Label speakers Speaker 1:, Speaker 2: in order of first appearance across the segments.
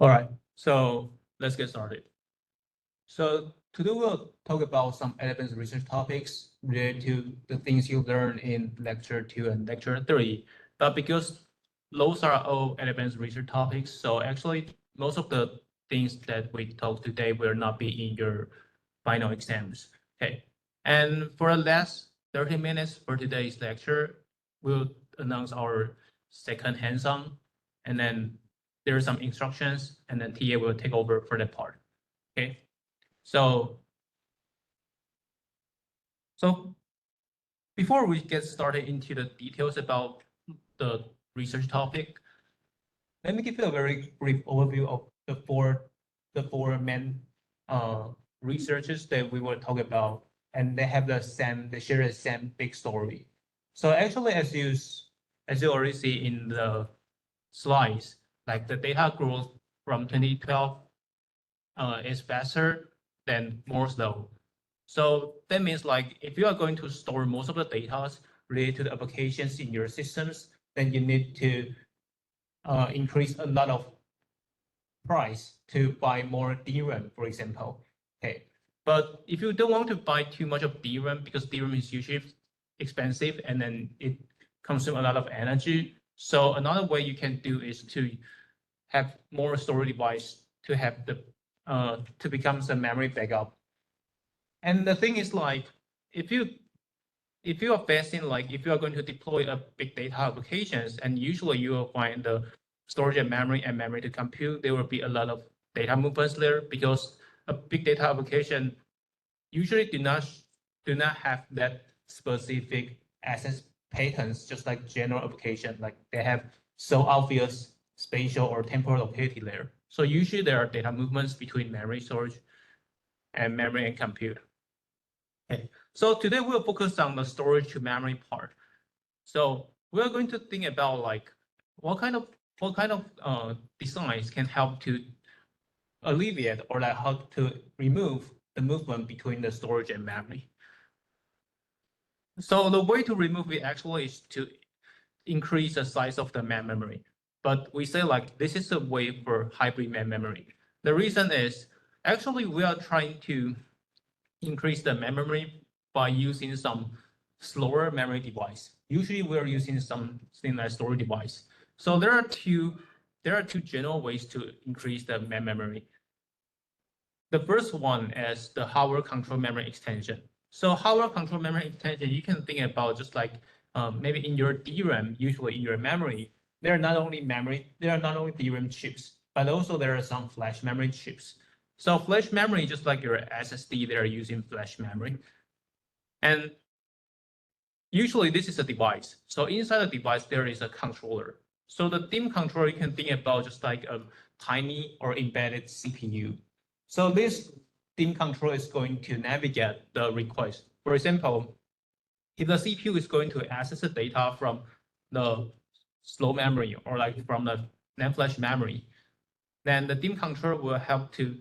Speaker 1: All right, so let's get started. So today we'll talk about some advanced research topics related to the things you learn in lecture 2 and lecture 3. But because those are all advanced research topics, so actually most of the things that we talk today will not be in your final exams. Okay, and for the last 30 minutes for today's lecture, we'll announce our second hands-on, and then there are some instructions, and then TA will take over for that part. Okay, so before we get started into the details about the research topic, let me give you a very brief overview of the four main researches that we will talk about, and they share the same big story. So actually, as you already see in the slides, like the data growth from 2012 is faster than Moore's law. So that means like if you are going to store most of the data related to the applications in your systems, then you need to increase a lot of price to buy more DRAM, for example. Okay, but if you don't want to buy too much of DRAM because DRAM is usually expensive and then it consumes a lot of energy. So another way you can do is to have more storage device to have the to become some memory backup. And the thing is like if you are facing like if you are going to deploy a big data applications, and usually you will find the storage and memory to compute, there will be a lot of data movements there because a big data application usually do not have that specific access patterns, just like general application, like they have so obvious spatial or temporal locality there. So usually there are data movements between memory storage and memory and compute. Okay, so today we'll focus on the storage to memory part. So we're going to think about like what kind of designs can help to alleviate or like how to remove the movement between the storage and memory. So the way to remove it actually is to increase the size of the main memory. But we say like this is a way for hybrid main memory. The reason is actually we are trying to increase the main memory by using some slower memory device. Usually we're using something like storage device. So there are two general ways to increase the main memory. The first one is the hardware control memory extension. So hardware control memory extension, you can think about just like maybe in your DRAM, usually in your memory, there are not only DRAM chips, but also there are some flash memory chips. So flash memory, just like your SSD, they're using flash memory. And usually this is a device. So inside the device, there is a controller. So the DIMM controller, you can think about just like a tiny or embedded CPU. So this DIMM controller is going to navigate the request. For example, if the CPU is going to access the data from the slow memory or like from the NAND flash memory, then the DIMM controller will help to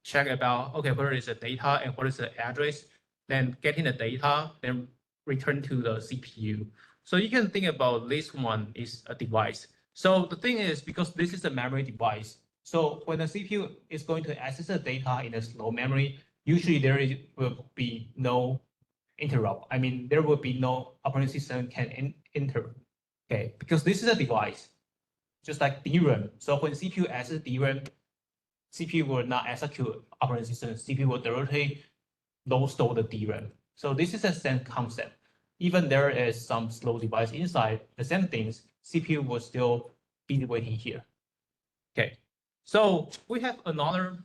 Speaker 1: check about, okay, where is the data and what is the address, then getting the data, then return to the CPU. So you can think about this one is a device. So the thing is, because this is a memory device, so when the CPU is going to access the data in a slow memory, usually there will be no interrupt. I mean, there will be no operating system can enter, okay? Because this is a device, just like DRAM. So when CPU accesses DRAM, CPU will not execute operating system. CPU will directly load store the DRAM. So this is the same concept. Even there is some slow device inside, the same things, CPU will still be waiting here. Okay, so we have another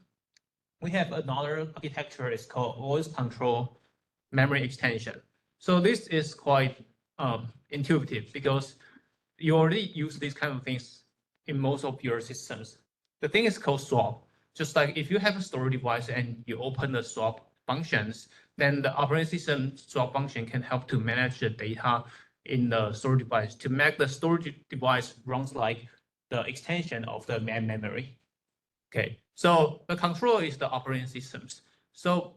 Speaker 1: architecture. It's called OS control memory extension. So this is quite intuitive because you already use these kind of things in most of your systems. The thing is called swap. Just like if you have a storage device and you open the swap functions, then the operating system swap function can help to manage the data in the storage device to make the storage device runs like the extension of the main memory. Okay, so the controller is the operating systems. So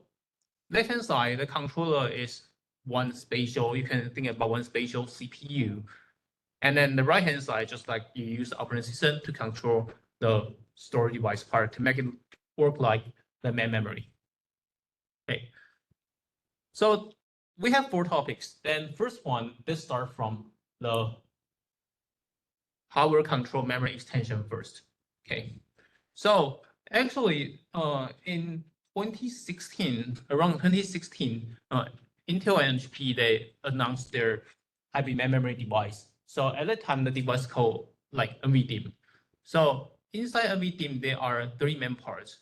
Speaker 1: left-hand side, the controller is one spatial, you can think about one spatial CPU. And then the right-hand side, just like you use the operating system to control the store device part to make it work like the main memory. Okay. So we have 4 topics. Then first one, let's start from the hardware control memory extension first. Okay. So actually, in 2016, around 2016, Intel and HP, they announced their hybrid main memory device. So at that time, the device called like NVDIMM. So inside NVDIMM, there are 3 main parts.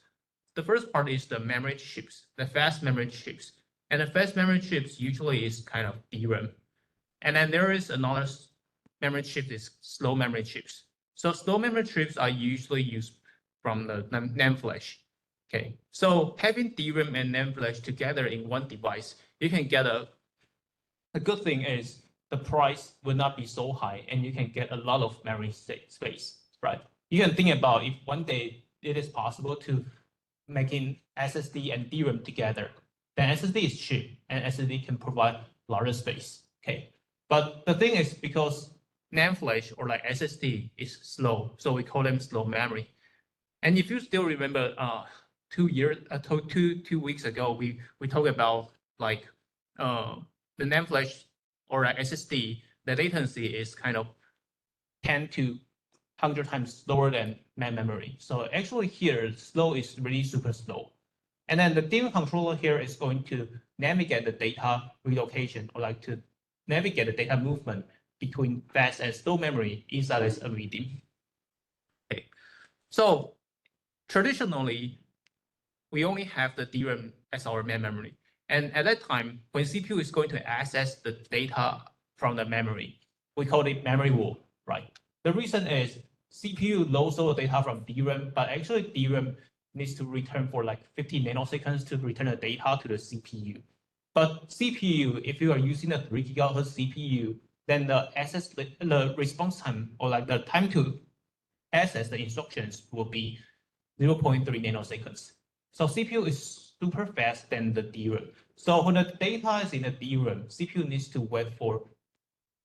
Speaker 1: The first part is the memory chips, the fast memory chips. And the fast memory chips usually is kind of DRAM. And then there is another memory chip is slow memory chips. So slow memory chips are usually used from the NAND flash. Okay, so having DRAM and NAND flash together in one device, you can get a good thing is the price will not be so high and you can get a lot of memory space, right? You can think about if one day it is possible to making SSD and DRAM together, then SSD is cheap and SSD can provide larger space, okay? But the thing is because NAND flash or like SSD is slow, so we call them slow memory. And if you still remember, 2 weeks ago, we talked about like the NAND flash or like SSD, the latency is kind of 10 to 100 times slower than main memory. So actually here, slow is really super slow. And then the DIMM controller here is going to navigate the data relocation or like to navigate the data movement between fast and slow memory inside this NVDIMM. Okay, so traditionally, we only have the DRAM as our main memory. And at that time, when CPU is going to access the data from the memory, we call it memory wall, right? The reason is CPU loads all the data from DRAM, but actually DRAM needs to return for like 50 nanoseconds to return the data to the CPU. But CPU, if you are using a 3 GHz CPU, then the response time or like the time to access the instructions will be 0.3 nanoseconds. So CPU is super fast than the DRAM. So when the data is in the DRAM, CPU needs to wait for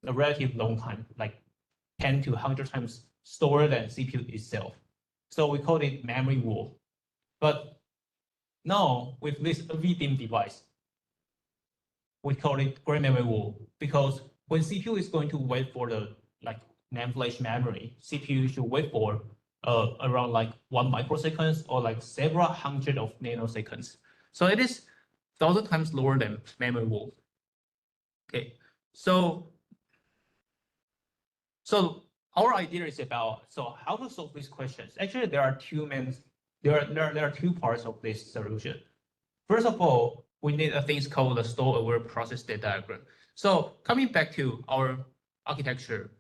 Speaker 1: a relative long time, like 10 to 100 times slower than CPU itself. So we call it memory wall. But now with this NVDIMM device, we call it gray memory wall because when CPU is going to wait for the like NAND flash memory, CPU should wait for around like 1 microseconds or like several hundred of nanoseconds. So it is 1,000 times lower than memory wall. Okay, so our idea is about how to solve these questions. Actually, there are 2 parts of this solution. First of all, we need a thing called the store-aware process state diagram. So coming back to our architecture,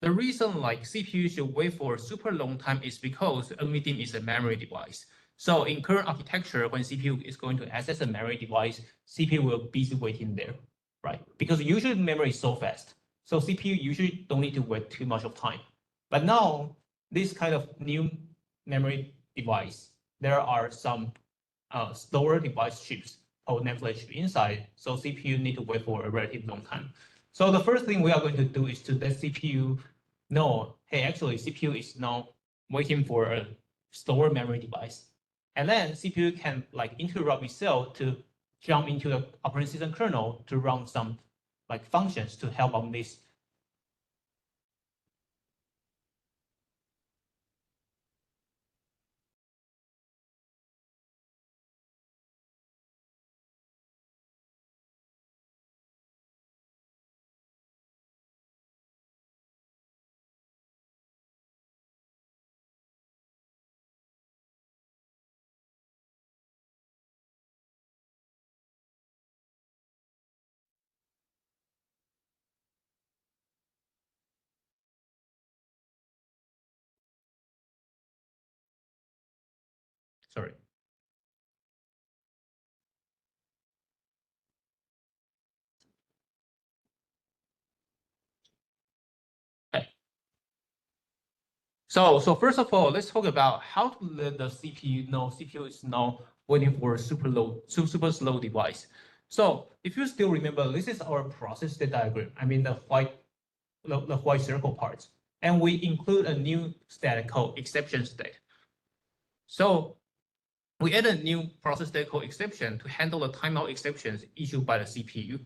Speaker 1: the reason like CPU should wait for a super long time is because NVDIMM is a memory device. So in current architecture, when CPU is going to access a memory device, CPU will be busy waiting there, right? Because usually memory is so fast. So CPU usually don't need to wait too much of time. But now, this kind of new memory device, there are some slower device chips called NAND flash chip inside. So CPU need to wait for a relatively long time. So the first thing we are going to do is to let CPU know, hey, actually CPU is now waiting for a slower memory device. And then CPU can like interrupt itself to jump into the operating system kernel to run some like functions to help on this. Sorry. Okay. So first of all, let's talk about how to let the CPU know CPU is now waiting for a super slow device. So if you still remember, this is our process state diagram. I mean the white circle parts, and we include a new state called exception state. So we add a new process state code exception to handle the timeout exceptions issued by the CPU.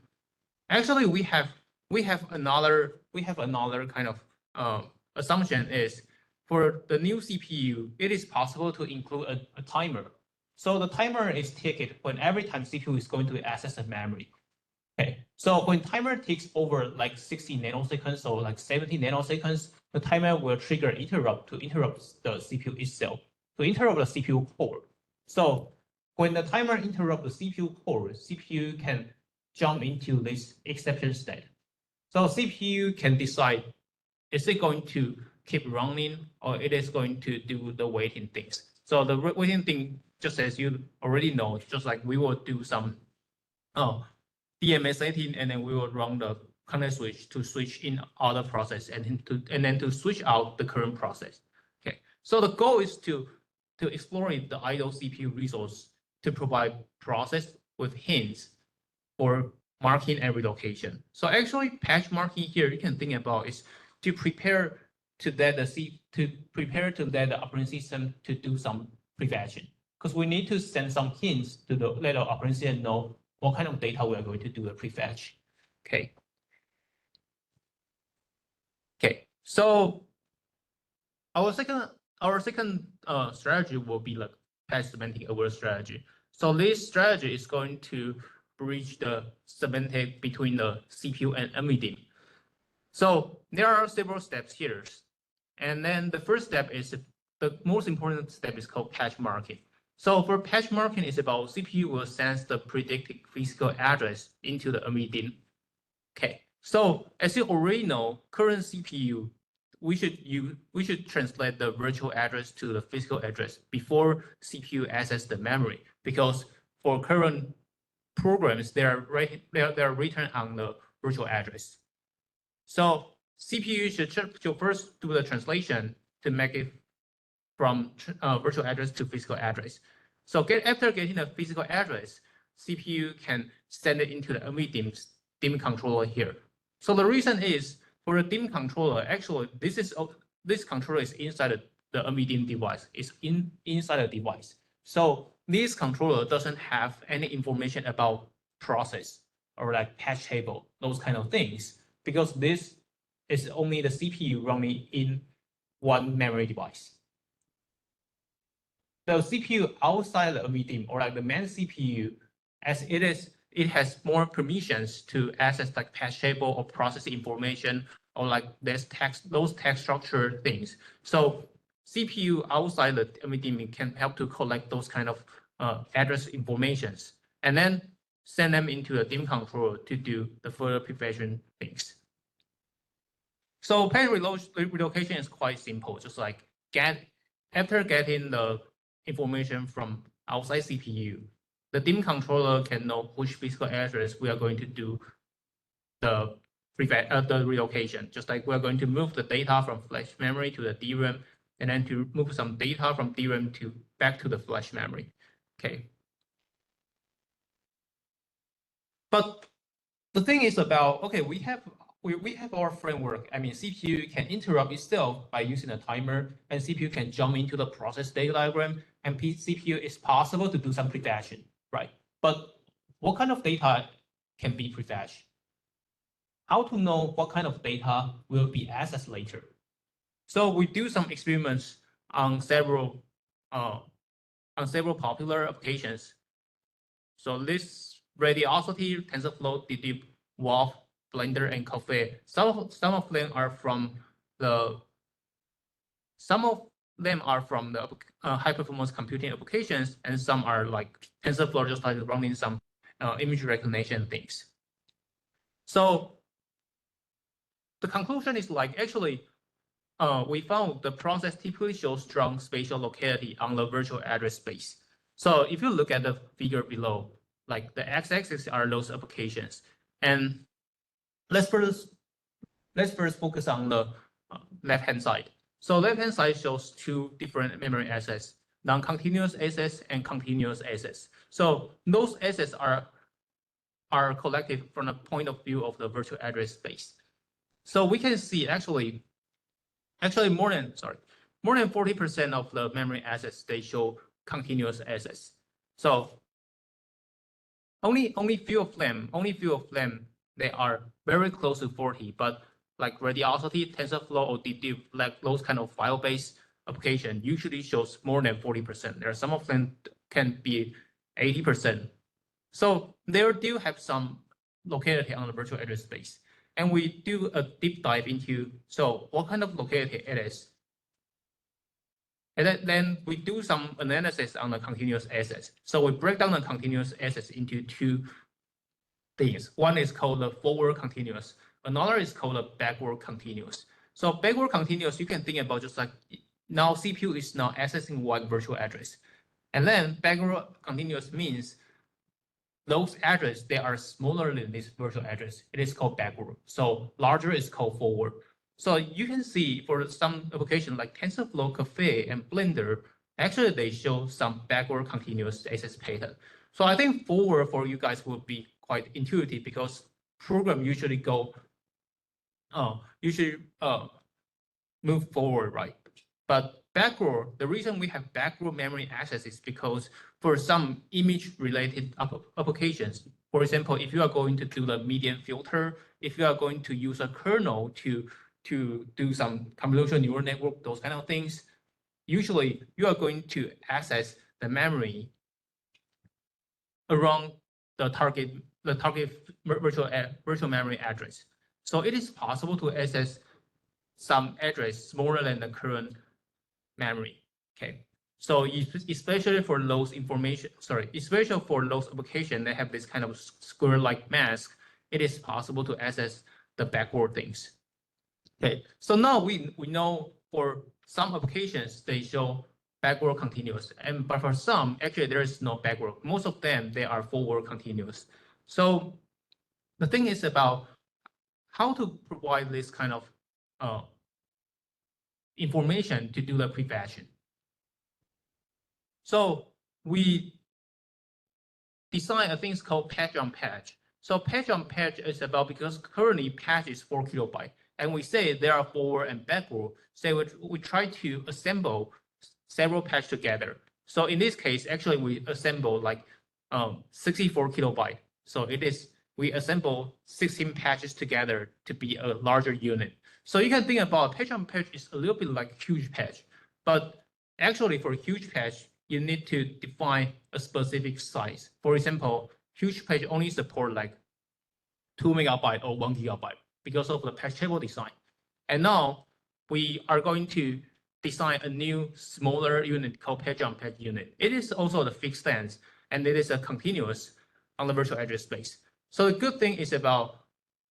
Speaker 1: Actually, we have another kind of assumption is for the new CPU, it is possible to include a timer. So the timer is ticked when every time CPU is going to access the memory. Okay, so when timer takes over like 60 nanoseconds or like 70 nanoseconds, the timer will trigger interrupt to interrupt the CPU itself, to interrupt the CPU core. So when the timer interrupts the CPU core, CPU can jump into this exception state. So CPU can decide, is it going to keep running or it is going to do the waiting things. So the waiting thing, just as you already know, just like we will do some DMA setting, and then we will run the context switch to switch in other process and then to switch out the current process. Okay, so the goal is to explore the idle CPU resource to provide process with hints for marking and relocation. So actually, patch marking here you can think about is to prepare to let the operating system to do some prefetching, because we need to send some hints to let the operating system know what kind of data we are going to do the prefetch. Okay. Okay. So our second strategy will be like patch semantic aware strategy. So this strategy is going to bridge the semantic between the CPU and MVDIM. So there are several steps here. And then the first step is the most important step is called patch marking. So for patch marking, it's about CPU will sense the predicted physical address into the MVDIM. Okay, so as you already know, current CPU, we should translate the virtual address to the physical address before CPU access the memory, because for current programs, they are written on the virtual address. So CPU should first do the translation to make it from virtual address to physical address. So after getting the physical address, CPU can send it into the DIMM controller here. So the reason is for the DIMM controller, actually this controller is inside the MVDIMM device. It's inside the device. So this controller doesn't have any information about process or like patch table, those kind of things, because this is only the CPU running in one memory device. The CPU outside the MVDIMM or like the main CPU, as it has more permissions to access like patch table or process information or like those text structure things. So CPU outside the MVDIMM can help to collect those kind of address informations and then send them into the DIMM controller to do the further prefetching things. So patch relocation is quite simple, just like after getting the information from outside CPU, the DIMM controller can know which physical address we are going to do the relocation. Just like we're going to move the data from flash memory to the DRAM, and then to move some data from DRAM back to the flash memory. Okay. But the thing is about, okay, we have our framework. I mean, CPU can interrupt itself by using a timer, and CPU can jump into the process state diagram, and CPU is possible to do some prefetching, right? But what kind of data can be prefetched? How to know what kind of data will be accessed later? So we do some experiments on several popular applications. So this Radiosity, TensorFlow, Deep, WAF, Blender, and Caffe. Some of them are from the high performance computing applications, and some are like TensorFlow, just like running some image recognition things. So the conclusion is like actually we found the process typically shows strong spatial locality on the virtual address space. So if you look at the figure below, like the x-axis are those applications, and let's first focus on the left-hand side. So left-hand side shows two different memory access, non-continuous access and continuous access. So those access are collected from the point of view of the virtual address space. So we can see actually more more than 40% of the memory access, they show continuous access. So only few of them, they are very close to 40, but like Radiosity, TensorFlow, or DeepDeep, like those kind of file-based application usually shows more than 40%. There are some of them can be 80%. So there do have some locality on the virtual address space. And we do a deep dive into, so what kind of locality it is. And then we do some analysis on the continuous access. So we break down the continuous access into two things. One is called the forward continuous. Another is called the backward continuous. So backward continuous, you can think about just like now CPU is now accessing one virtual address. And then backward continuous means those addresses, they are smaller than this virtual address. It is called backward. So larger is called forward. So you can see for some application like TensorFlow, Cafe, and Blender, actually they show some backward continuous access pattern. So I think forward for you guys will be quite intuitive because program usually go, move forward, right? But backward, the reason we have backward memory access is because for some image related applications, for example, if you are going to do the median filter, if you are going to use a kernel to do some convolutional neural network, those kind of things, usually you are going to access the memory around the target virtual memory address. So it is possible to access some address smaller than the current memory. Okay. So especially for those especially for those applications that have this kind of square-like mask, it is possible to access the backward things. Okay. So now we know for some applications they show backward continuous, but for some actually there is no backward. Most of them they are forward continuous. So the thing is about how to provide this kind of information to do the prefetching. So we design a thing called patch on patch. So patch on patch is about because currently patch is 4 kilobytes, and we say there are forward and backward. So we try to assemble several patches together. So in this case, actually we assemble like 64 kilobytes. So we assemble 16 patches together to be a larger unit. So you can think about patch on patch is a little bit like huge patch, but actually for huge patch, you need to define a specific size. For example, huge patch only support like 2 megabytes or 1 gigabyte because of the patch table design. And now we are going to design a new smaller unit called patch on patch unit. It is also the fixed length, and it is a continuous on the virtual address space. So the good thing is about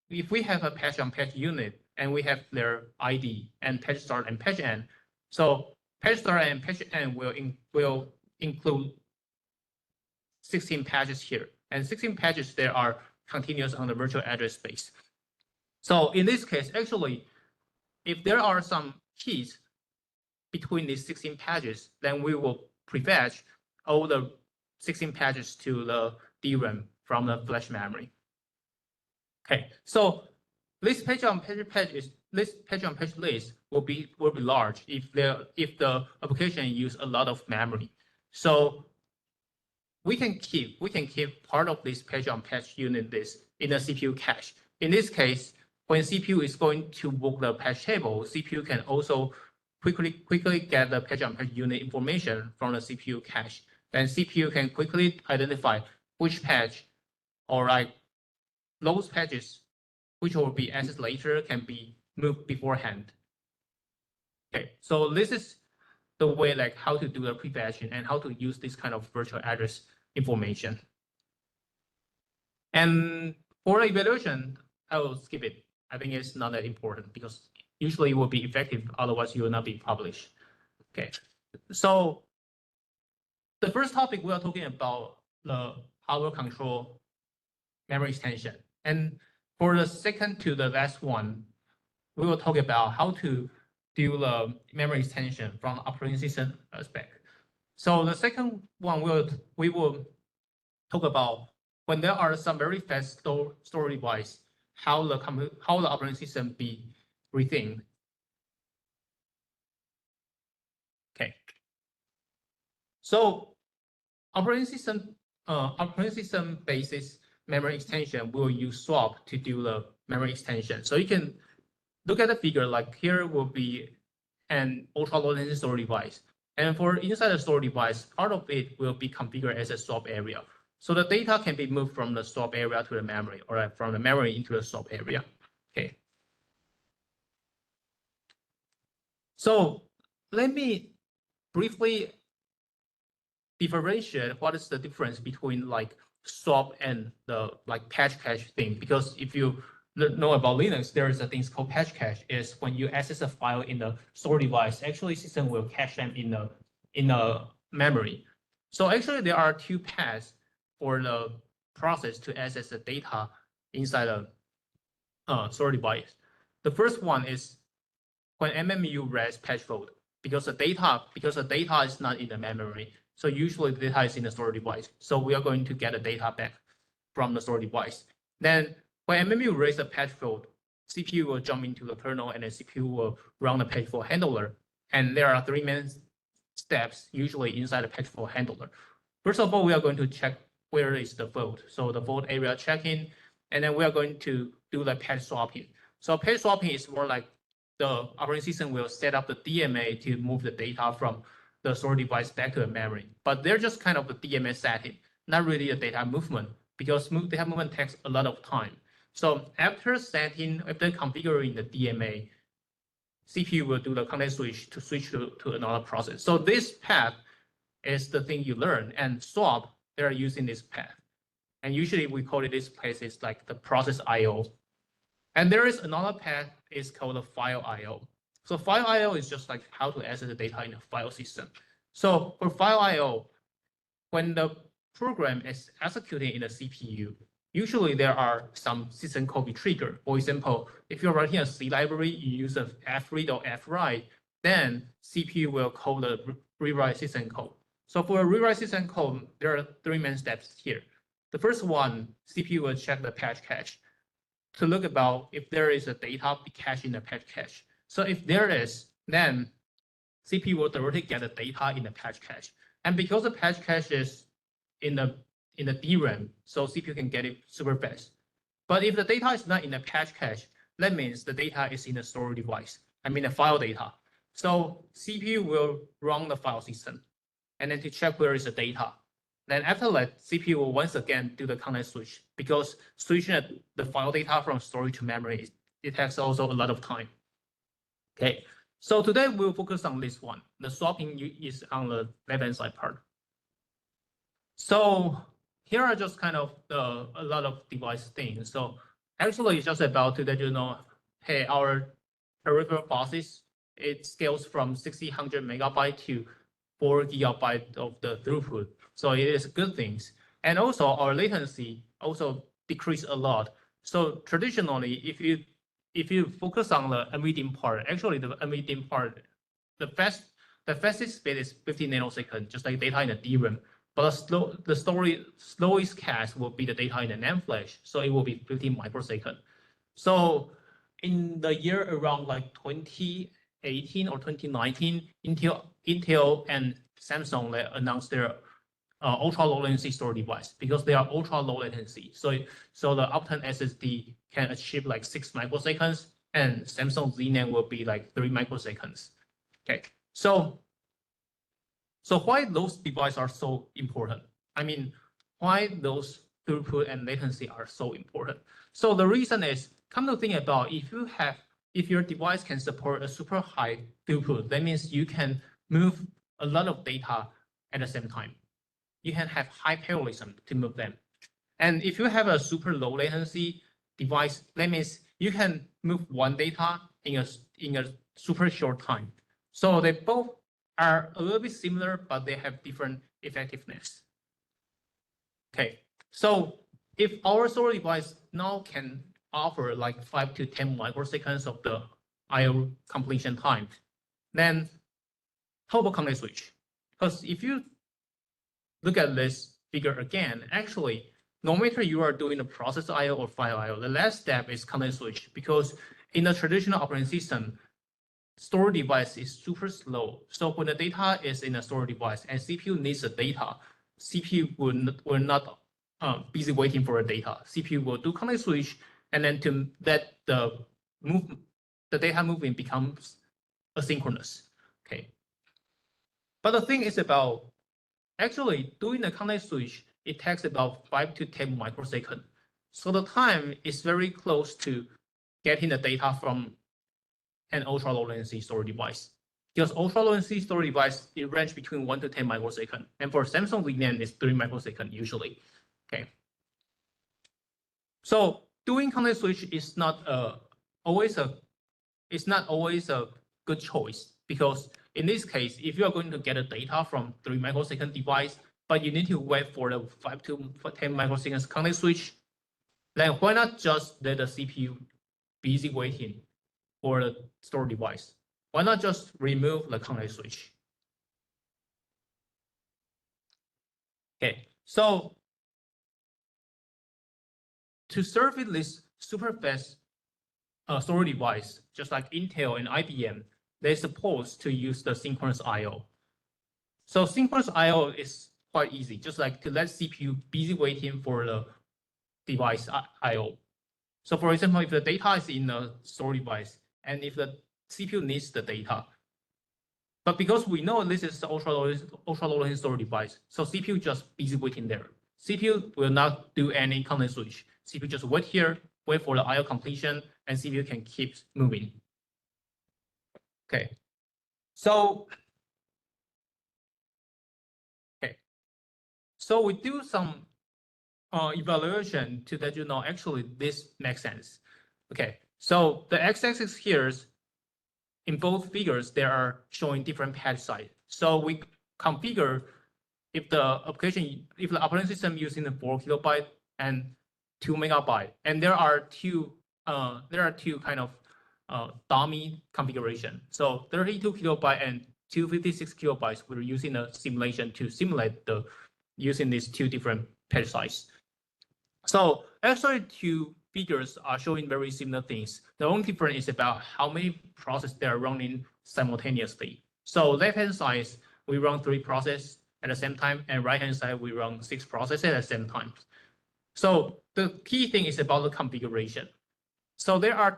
Speaker 1: if we have a patch on patch unit and we have their ID and patch start and patch end, so patch start and patch end will include 16 patches here, and 16 patches there are continuous on the virtual address space. So in this case, actually, if there are some keys between these 16 patches, then we will prefetch all the 16 patches to the DRAM from the flash memory. Okay, so this patch on patch list will be large if the application use a lot of memory. So we can keep part of this patch on patch unit list in the CPU cache. In this case, when CPU is going to work the patch table, CPU can also quickly get the patch on patch unit information from the CPU cache. Then CPU can quickly identify which patch or like those patches which will be accessed later can be moved beforehand. Okay, so this is the way like how to do the prefetching and how to use this kind of virtual address information. And for evaluation, I will skip it. I think it's not that important because usually it will be effective, otherwise you will not be published. Okay, so the first topic we are talking about the hardware control memory extension. And for the second to the last one, we will talk about how to do the memory extension from operating system aspect. So the second one we will talk about when there are some very fast storage device, how the operating system be rethinked. Okay. So operating system basis memory extension will use swap to do the memory extension. So you can look at the figure, like here will be an ultra low latency storage device. And for inside the storage device, part of it will be configured as a swap area. So the data can be moved from the swap area to the memory, or from the memory into the swap area. Okay. So let me briefly differentiate what is the difference between like swap and the like patch cache thing. Because if you know about Linux, there is a thing called patch cache. Is when you access a file in the storage device, actually system will cache them in the memory. So actually there are two paths for the process to access the data inside a storage device. The first one is when MMU reads patch fault, because the data is not in the memory. So usually the data is in the storage device. So we are going to get the data back from the storage device. Then when MMU reads a patch fault, CPU will jump into the kernel and the CPU will run the patch fault handler. And there are three main steps usually inside the patch fault handler. First of all, we are going to check where is the fault. So the fault area checking, and then we are going to do the patch swapping. So patch swapping is more like the operating system will set up the DMA to move the data from the storage device back to the memory. But they're just kind of a DMA setting, not really a data movement, because data movement takes a lot of time. So after configuring the DMA, CPU will do the context switch to another process. So this path is the thing you learn, and swap, they're using this path. And usually we call it this place is like the process IO. And there is another path is called the file IO. So file IO is just like how to access the data in a file system. So for file IO, when the program is executing in the CPU, usually there are some system call be triggered. For example, if you're writing a C library, you use a fread or fwrite, then CPU will call the rewrite system call. So for a rewrite system call, there are three main steps here. The first one, CPU will check the patch cache to look about if there is a data cache in the patch cache. So if there is, then CPU will directly get the data in the patch cache. And because the patch cache is in the DRAM, so CPU can get it super fast. But if the data is not in the patch cache, that means the data is in the storage device, I mean the file data. So CPU will run the file system and then to check where is the data. Then after that, CPU will once again do the context switch, because switching the file data from storage to memory, it takes also a lot of time. Okay, so today we'll focus on this one. The swapping is on the left-hand side part. So here are just kind of a lot of device things. So actually it's just about to let you know, hey, our peripheral buses, it scales from 600 megabyte to 4 gigabyte of the throughput. So it is good things. And also our latency also decreased a lot. So traditionally, if you focus on the emitting part, actually the emitting part, the fastest speed is 15 nanoseconds, just like data in the DRAM. But the slowest cache will be the data in the NAND flash, so it will be 15 microseconds. So in the year around like 2018 or 2019, Intel and Samsung announced their ultra low latency storage device, because they are ultra low latency. So the Optane SSD can achieve like 6 microseconds, and Samsung Z-NAND will be like 3 microseconds. Okay, so why those devices are so important? I mean, why those throughput and latency are so important? So the reason is, come to think about, if your device can support a super high throughput, that means you can move a lot of data at the same time. You can have high parallelism to move them. And if you have a super low latency device, that means you can move one data in a super short time. So they both are a little bit similar, but they have different effectiveness. Okay, so if our storage device now can offer like 5 to 10 microseconds of the IO completion time, then how about context switch? Because if you look at this figure again, actually, no matter you are doing the process IO or file IO, the last step is context switch, because in the traditional operating system, storage device is super slow. So when the data is in a storage device and CPU needs the data, CPU will not busy waiting for the data. CPU will do context switch, and then to let the data moving becomes asynchronous. Okay. But the thing is about actually doing the context switch, it takes about 5 to 10 microseconds. So the time is very close to getting the data from an ultra low latency storage device. Because ultra low latency storage device, it range between 1 to 10 microseconds. And for Samsung VNAND, it's 3 microseconds usually. Okay. So doing context switch is not always a good choice, because in this case, if you are going to get a data from 3 microsecond device, but you need to wait for the 5 to 10 microseconds context switch, then why not just let the CPU busy waiting for the storage device? Why not just remove the context switch? Okay, so to serve this super fast storage device, just like Intel and IBM, they're supposed to use the synchronous I/O. So synchronous I/O is quite easy, just like to let CPU busy waiting for the device I/O. So for example, if the data is in the storage device, and if the CPU needs the data, but because we know this is the ultra low latency storage device, so CPU just busy waiting there. CPU will not do any context switch. CPU just wait here, wait for the I/O completion, and CPU can keep moving. Okay, so we do some evaluation to let you know actually this makes sense. Okay, so the x-axis here is in both figures, they are showing different patch size. So we configure if the operating system using the 4 kilobyte and 2 megabyte, and there are two kind of dummy configuration. So 32 kilobyte and 256 kilobytes, we're using a simulation to simulate using these two different patch size. So actually, two figures are showing very similar things. The only difference is about how many processes they are running simultaneously. So left-hand side, we run 3 processes at the same time, and right-hand side, we run 6 processes at the same time. So the key thing is about the configuration. So there are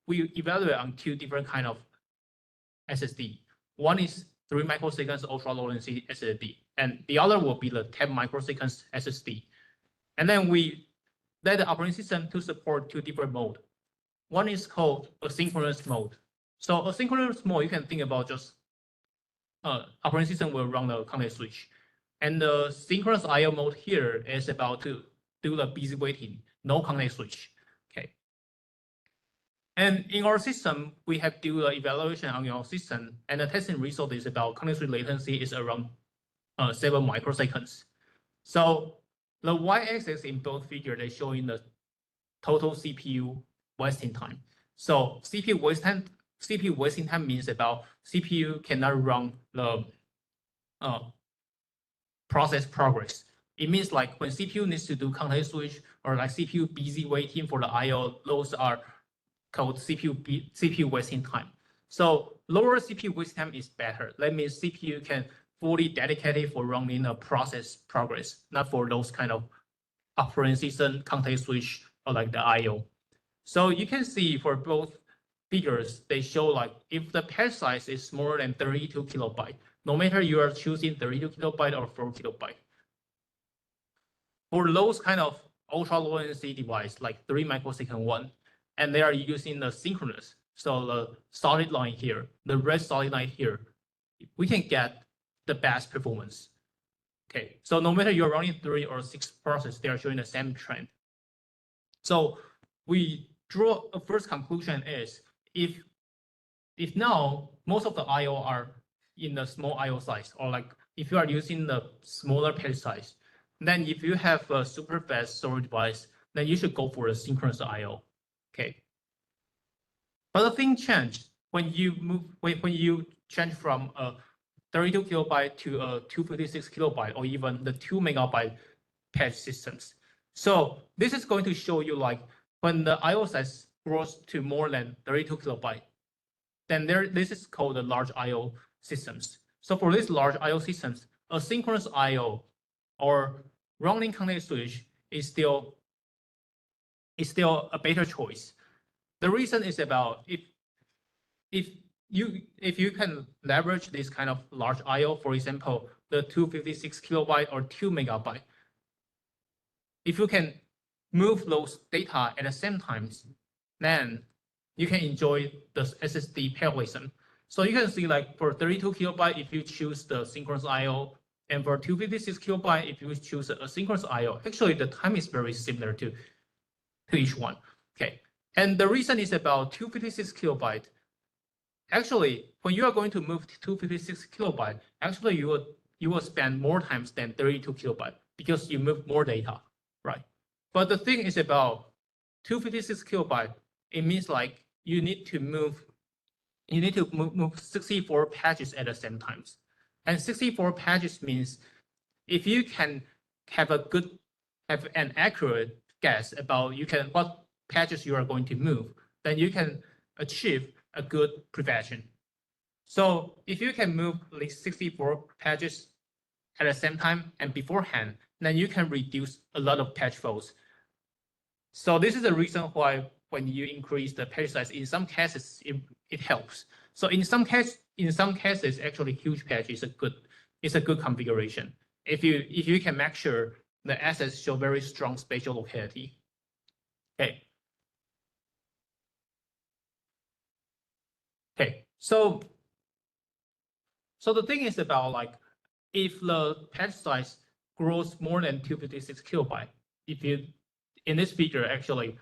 Speaker 1: we evaluate on 2 different kind of SSD. One is 3 microseconds ultra low latency SSD, and the other will be the 10 microseconds SSD. And then we let the operating system to support 2 different modes. One is called asynchronous mode. So asynchronous mode, you can think about just operating system will run the context switch. And the synchronous I/O mode here is about to do the busy waiting, no context switch. Okay. And in our system, we have do the evaluation on our system, and the testing result is about context switch latency is around 7 microseconds. So the y-axis in both figures, they're showing the total CPU wasting time. So CPU wasting time means about CPU cannot run the process progress. It means like when CPU needs to do context switch, or like CPU busy waiting for the I/O, those are called CPU wasting time. So lower CPU wasting time is better. That means CPU can fully dedicated for running a process progress, not for those kind of operating system context switch or like the I/O. So you can see for both figures, they show like if the patch size is more than 32 kilobyte, no matter you are choosing 32 kilobyte or 4 kilobyte. For those kind of ultra low latency device, like 3 microsecond one, and they are using the synchronous. So the solid line here, the red solid line here, we can get the best performance. Okay, so no matter you're running 3 or 6 processes, they are showing the same trend. So we draw a first conclusion is if now most of the I/O are in the small I/O size, or like if you are using the smaller patch size, then if you have a super fast storage device, then you should go for a synchronous I/O. Okay. But the thing changed when you change from a 32 kilobyte to a 256 kilobyte, or even the 2 megabyte patch systems. So this is going to show you like when the I/O size grows to more than 32 kilobyte, then this is called the large I/O systems. So for these large I/O systems, asynchronous I/O or running context switch is still a better choice. The reason is about if you can leverage this kind of large I/O, for example, the 256 kilobyte or 2 megabyte, if you can move those data at the same time, then you can enjoy the SSD parallelism. So you can see like for 32 kilobyte, if you choose the synchronous I/O, and for 256 kilobyte, if you choose a synchronous I/O, actually the time is very similar to each one. Okay, and the reason is about 256 kilobyte. Actually, when you are going to move to 256 kilobyte, actually you will spend more times than 32 kilobyte because you move more data, right? But the thing is about 256 kilobyte, it means like you need to move 64 pages at the same time. And 64 pages means if you can have an accurate guess about what pages you are going to move, then you can achieve a good prevention. So if you can move like 64 pages at the same time and beforehand, then you can reduce a lot of page faults. So this is the reason why when you increase the page size, in some cases it helps. So in some cases, actually huge page is a good configuration. If you can make sure the assets show very strong spatial locality. Okay. Okay. So the thing is about like if the page size grows more than 256 kilobyte, if you in this figure actually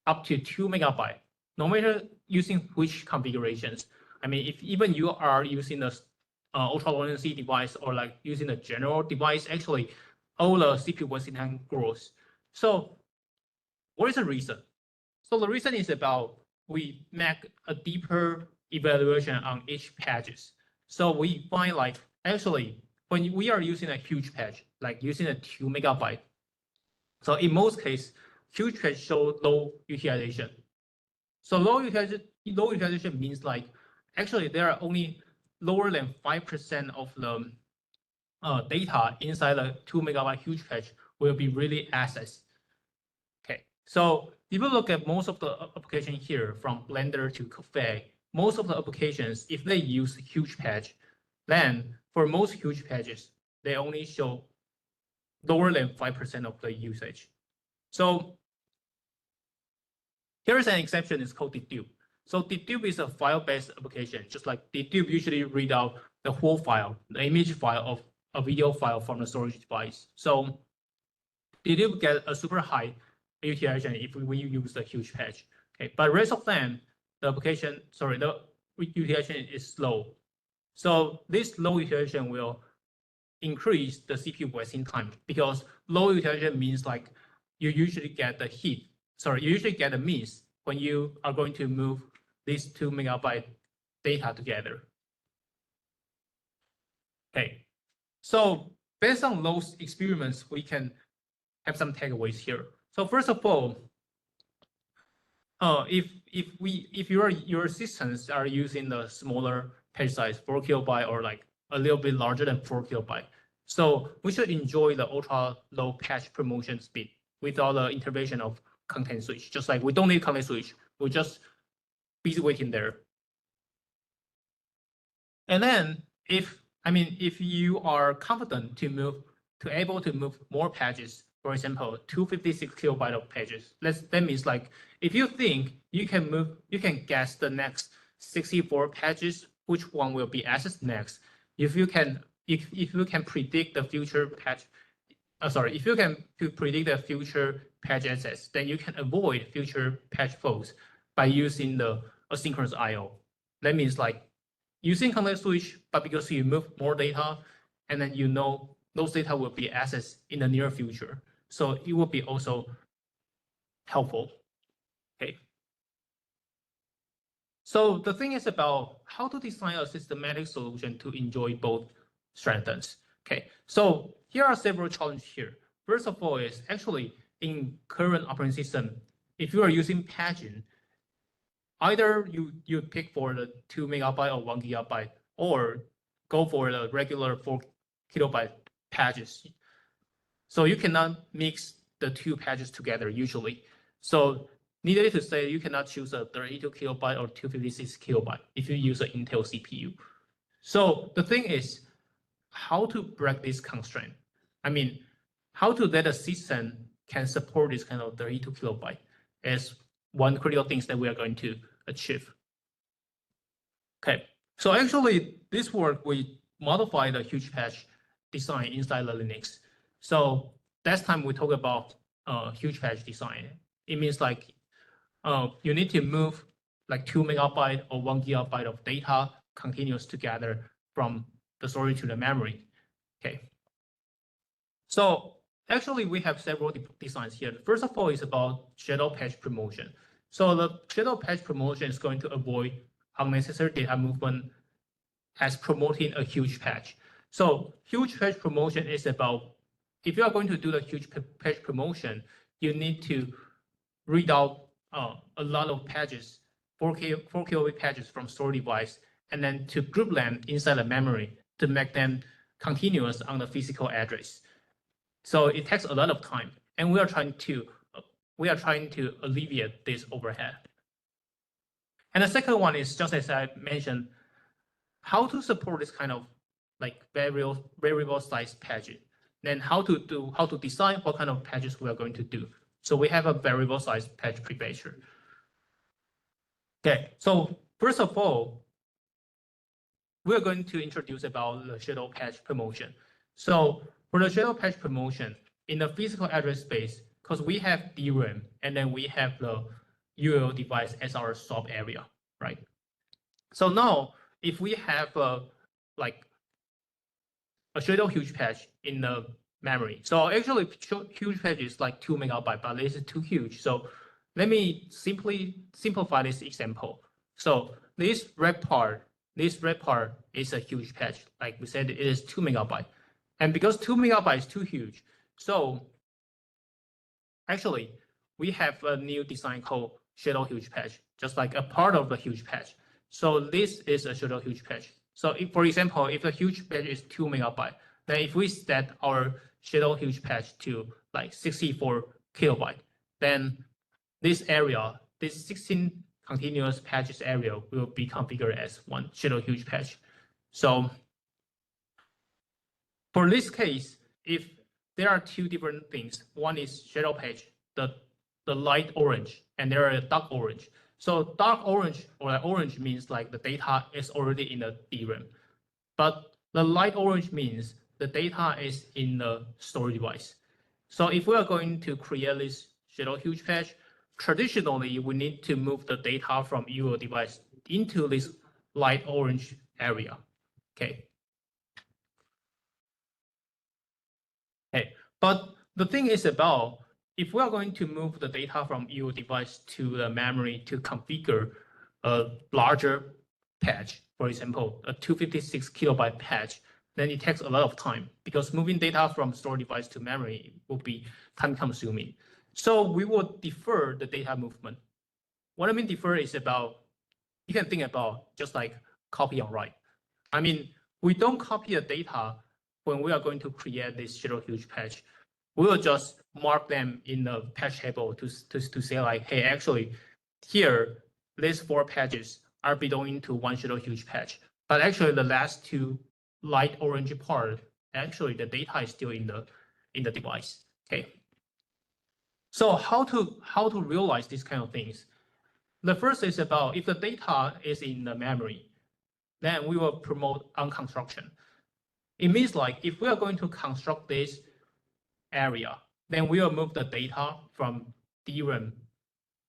Speaker 1: up to 2 megabyte, no matter using which configurations. I mean, if even you are using the ultra low latency device or like using a general device, actually all the CPU wasting time grows. So what is the reason? So the reason is about we make a deeper evaluation on each pages. So we find like actually when we are using a huge page, like using a 2 megabyte, so in most cases, huge page show low utilization. So low utilization means like actually there are only lower than 5% of the data inside the 2 megabyte huge page will be really accessed. Okay, so if you look at most of the application here, from Blender to Cafe, most of the applications, if they use huge page, then for most huge pages, they only show lower than 5% of the usage. So here is an exception, it's called dedupe. So dedupe is a file-based application, just like dedupe usually read out the whole file, the image file of a video file from the storage device. So dedupe get a super high utilization if we use the huge page. Okay, but rest of them, the utilization is low. So this low utilization will increase the CPU wasting time because low utilization means like you usually get a miss when you are going to move these 2 megabyte data together. Okay, so based on those experiments, we can have some takeaways here. So first of all, if your systems are using the smaller page size, 4 kilobyte or like a little bit larger than 4 kilobyte, so we should enjoy the ultra low page promotion speed without the intervention of content switch. Just like we don't need content switch, we just busy waiting there. And then if you are confident to able to move more pages, for example, 256 kilobyte of pages, that means like if you think you can guess the next 64 pages, which one will be accessed next. If you can predict the future page, if you can predict the future page access, then you can avoid future page faults by using the asynchronous I/O. That means like using context switch, but because you move more data, and then you know those data will be accessed in the near future, so it will be also helpful. Okay. So the thing is about how to design a systematic solution to enjoy both strengths. Okay, so here are several challenges here. First of all is actually in current operating system, if you are using paging, either you pick for the 2 megabyte or 1 gigabyte, or go for the regular 4 kilobyte pages. So you cannot mix the two pages together usually. So needless to say, you cannot choose a 32 kilobyte or 256 kilobyte if you use an Intel CPU. So the thing is, how to break this constraint? I mean, how to let a system can support this kind of 32 kilobyte is one critical thing that we are going to achieve. Okay, so actually this work, we modified the huge patch design inside the Linux. So last time we talked about huge patch design. It means like you need to move like 2 megabyte or 1 gigabyte of data continuous together from the storage to the memory. Okay. So actually we have several designs here. First of all is about shadow patch promotion. So the shadow patch promotion is going to avoid unnecessary data movement as promoting a huge patch. So huge patch promotion is about, if you are going to do the huge patch promotion, you need to read out a lot of patches, 4 KB patches from store device, and then to group them inside the memory to make them continuous on the physical address. So it takes a lot of time, and we are trying to alleviate this overhead. And the second one is, just as I mentioned, how to support this kind of like variable size patches. Then how to design what kind of patches we are going to do. So we have a variable size patch prefetcher. Okay, so first of all, we are going to introduce about the shadow patch promotion. So for the shadow patch promotion, in the physical address space, because we have DRAM and then we have the UL device as our swap area, right? So now, if we have like a shadow huge patch in the memory, so actually huge patch is like 2 megabyte, but this is too huge. So let me simplify this example. So this red part is a huge patch. Like we said, it is 2 megabyte. And because 2 megabyte is too huge, so actually we have a new design called shadow huge patch, just like a part of the huge patch. So this is a shadow huge patch. So if, for example, if the huge patch is 2 megabyte, then if we set our shadow huge patch to like 64 kilobyte, then this area, this 16 continuous patches area will be configured as one shadow huge patch. So for this case, if there are two different things, one is shadow patch, the light orange, and there are dark orange. So dark orange or orange means like the data is already in the DRAM, but the light orange means the data is in the storage device. So if we are going to create this shadow huge patch, traditionally we need to move the data from UL device into this light orange area. Okay. Okay, but the thing is about, if we are going to move the data from UL device to the memory to configure a larger patch, for example, a 256 kilobyte patch, then it takes a lot of time because moving data from store device to memory will be time consuming. So we will defer the data movement. What I mean defer is about, you can think about just like copy and write. I mean, we don't copy the data when we are going to create this shadow huge patch. We will just mark them in the patch table to say like, hey, actually, here, these 4 patches are belonging to one shadow huge patch. But actually, the last 2 light orange part, actually, the data is still in the device. Okay. So how to realize these kind of things? The first is about, if the data is in the memory, then we will promote unconstruction. It means like, if we are going to construct this area, then we will move the data from DRAM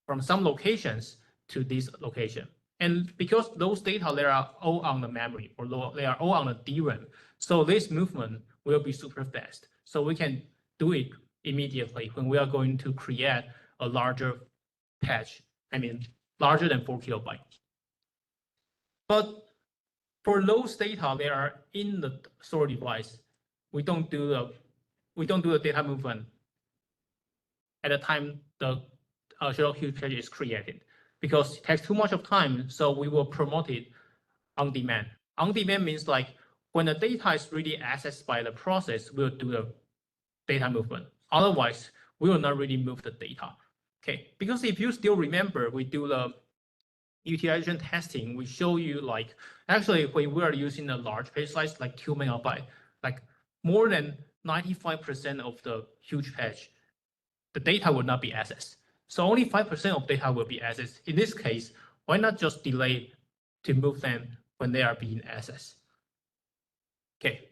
Speaker 1: from some locations to this location. And because those data, they are all on the memory, or they are all on the DRAM, so this movement will be super fast. So we can do it immediately when we are going to create a larger patch, I mean, larger than 4 kilobytes. But for those data that are in the store device, we don't do the data movement at the time the shadow huge patch is created. because it takes too much of time. So we will promote it on demand. On demand means like when the data is really accessed by the process, we'll do the data movement. Otherwise, we will not really move the data. Okay, because if you still remember, we do the utilization testing. We show you like actually when we are using a large page size like 2 megabyte, like more than 95% of the huge page, the data will not be accessed. So only 5% of data will be accessed. In this case, why not just delay to move them when they are being accessed? Okay.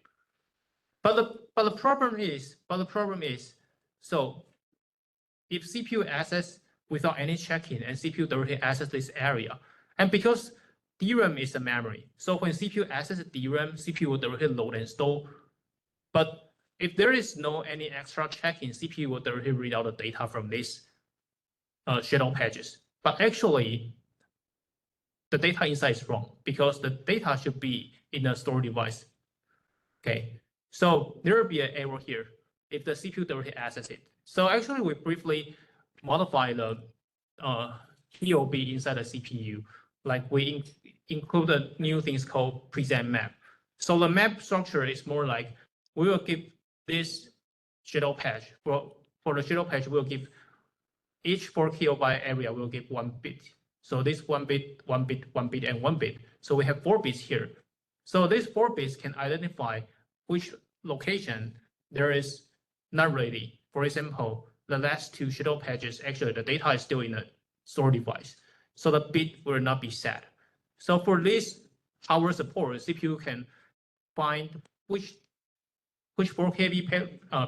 Speaker 1: But the problem is, so if CPU access without any check-in and CPU directly access this area, and because DRAM is a memory, so when CPU accesses DRAM, CPU will directly load and store. But if there is no any extra check-in, CPU will directly read out the data from these shadow pages. But actually, the data inside is wrong because the data should be in the store device. Okay, so there will be an error here if the CPU directly accesses it. So actually, we briefly modify the TOB inside the CPU. Like we included new things called present map. So the map structure is more like we will give this shadow page. For the shadow page, we'll give each 4 kilobyte area will give 1 bit. So this 1 bit, 1 bit, 1 bit, and 1 bit. So we have 4 bits here. So these 4 bits can identify which location there is not ready. For example, the last 2 shadow pages, actually the data is still in the store device. So the bit will not be set. So for this power support, CPU can find which 4 KB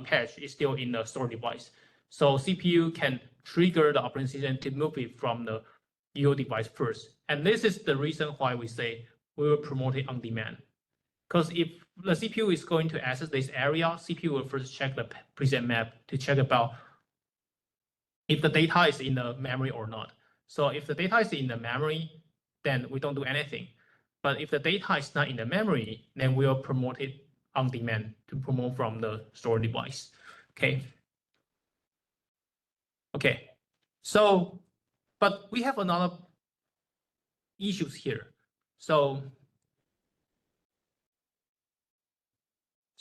Speaker 1: page is still in the store device. So CPU can trigger the operating system to move it from the UO device first. And this is the reason why we say we will promote it on demand. Because if the CPU is going to access this area, CPU will first check the present map to check about if the data is in the memory or not. So if the data is in the memory, then we don't do anything. But if the data is not in the memory, then we'll promote it on demand to promote from the store device. Okay. Okay. So, but we have another issues here. So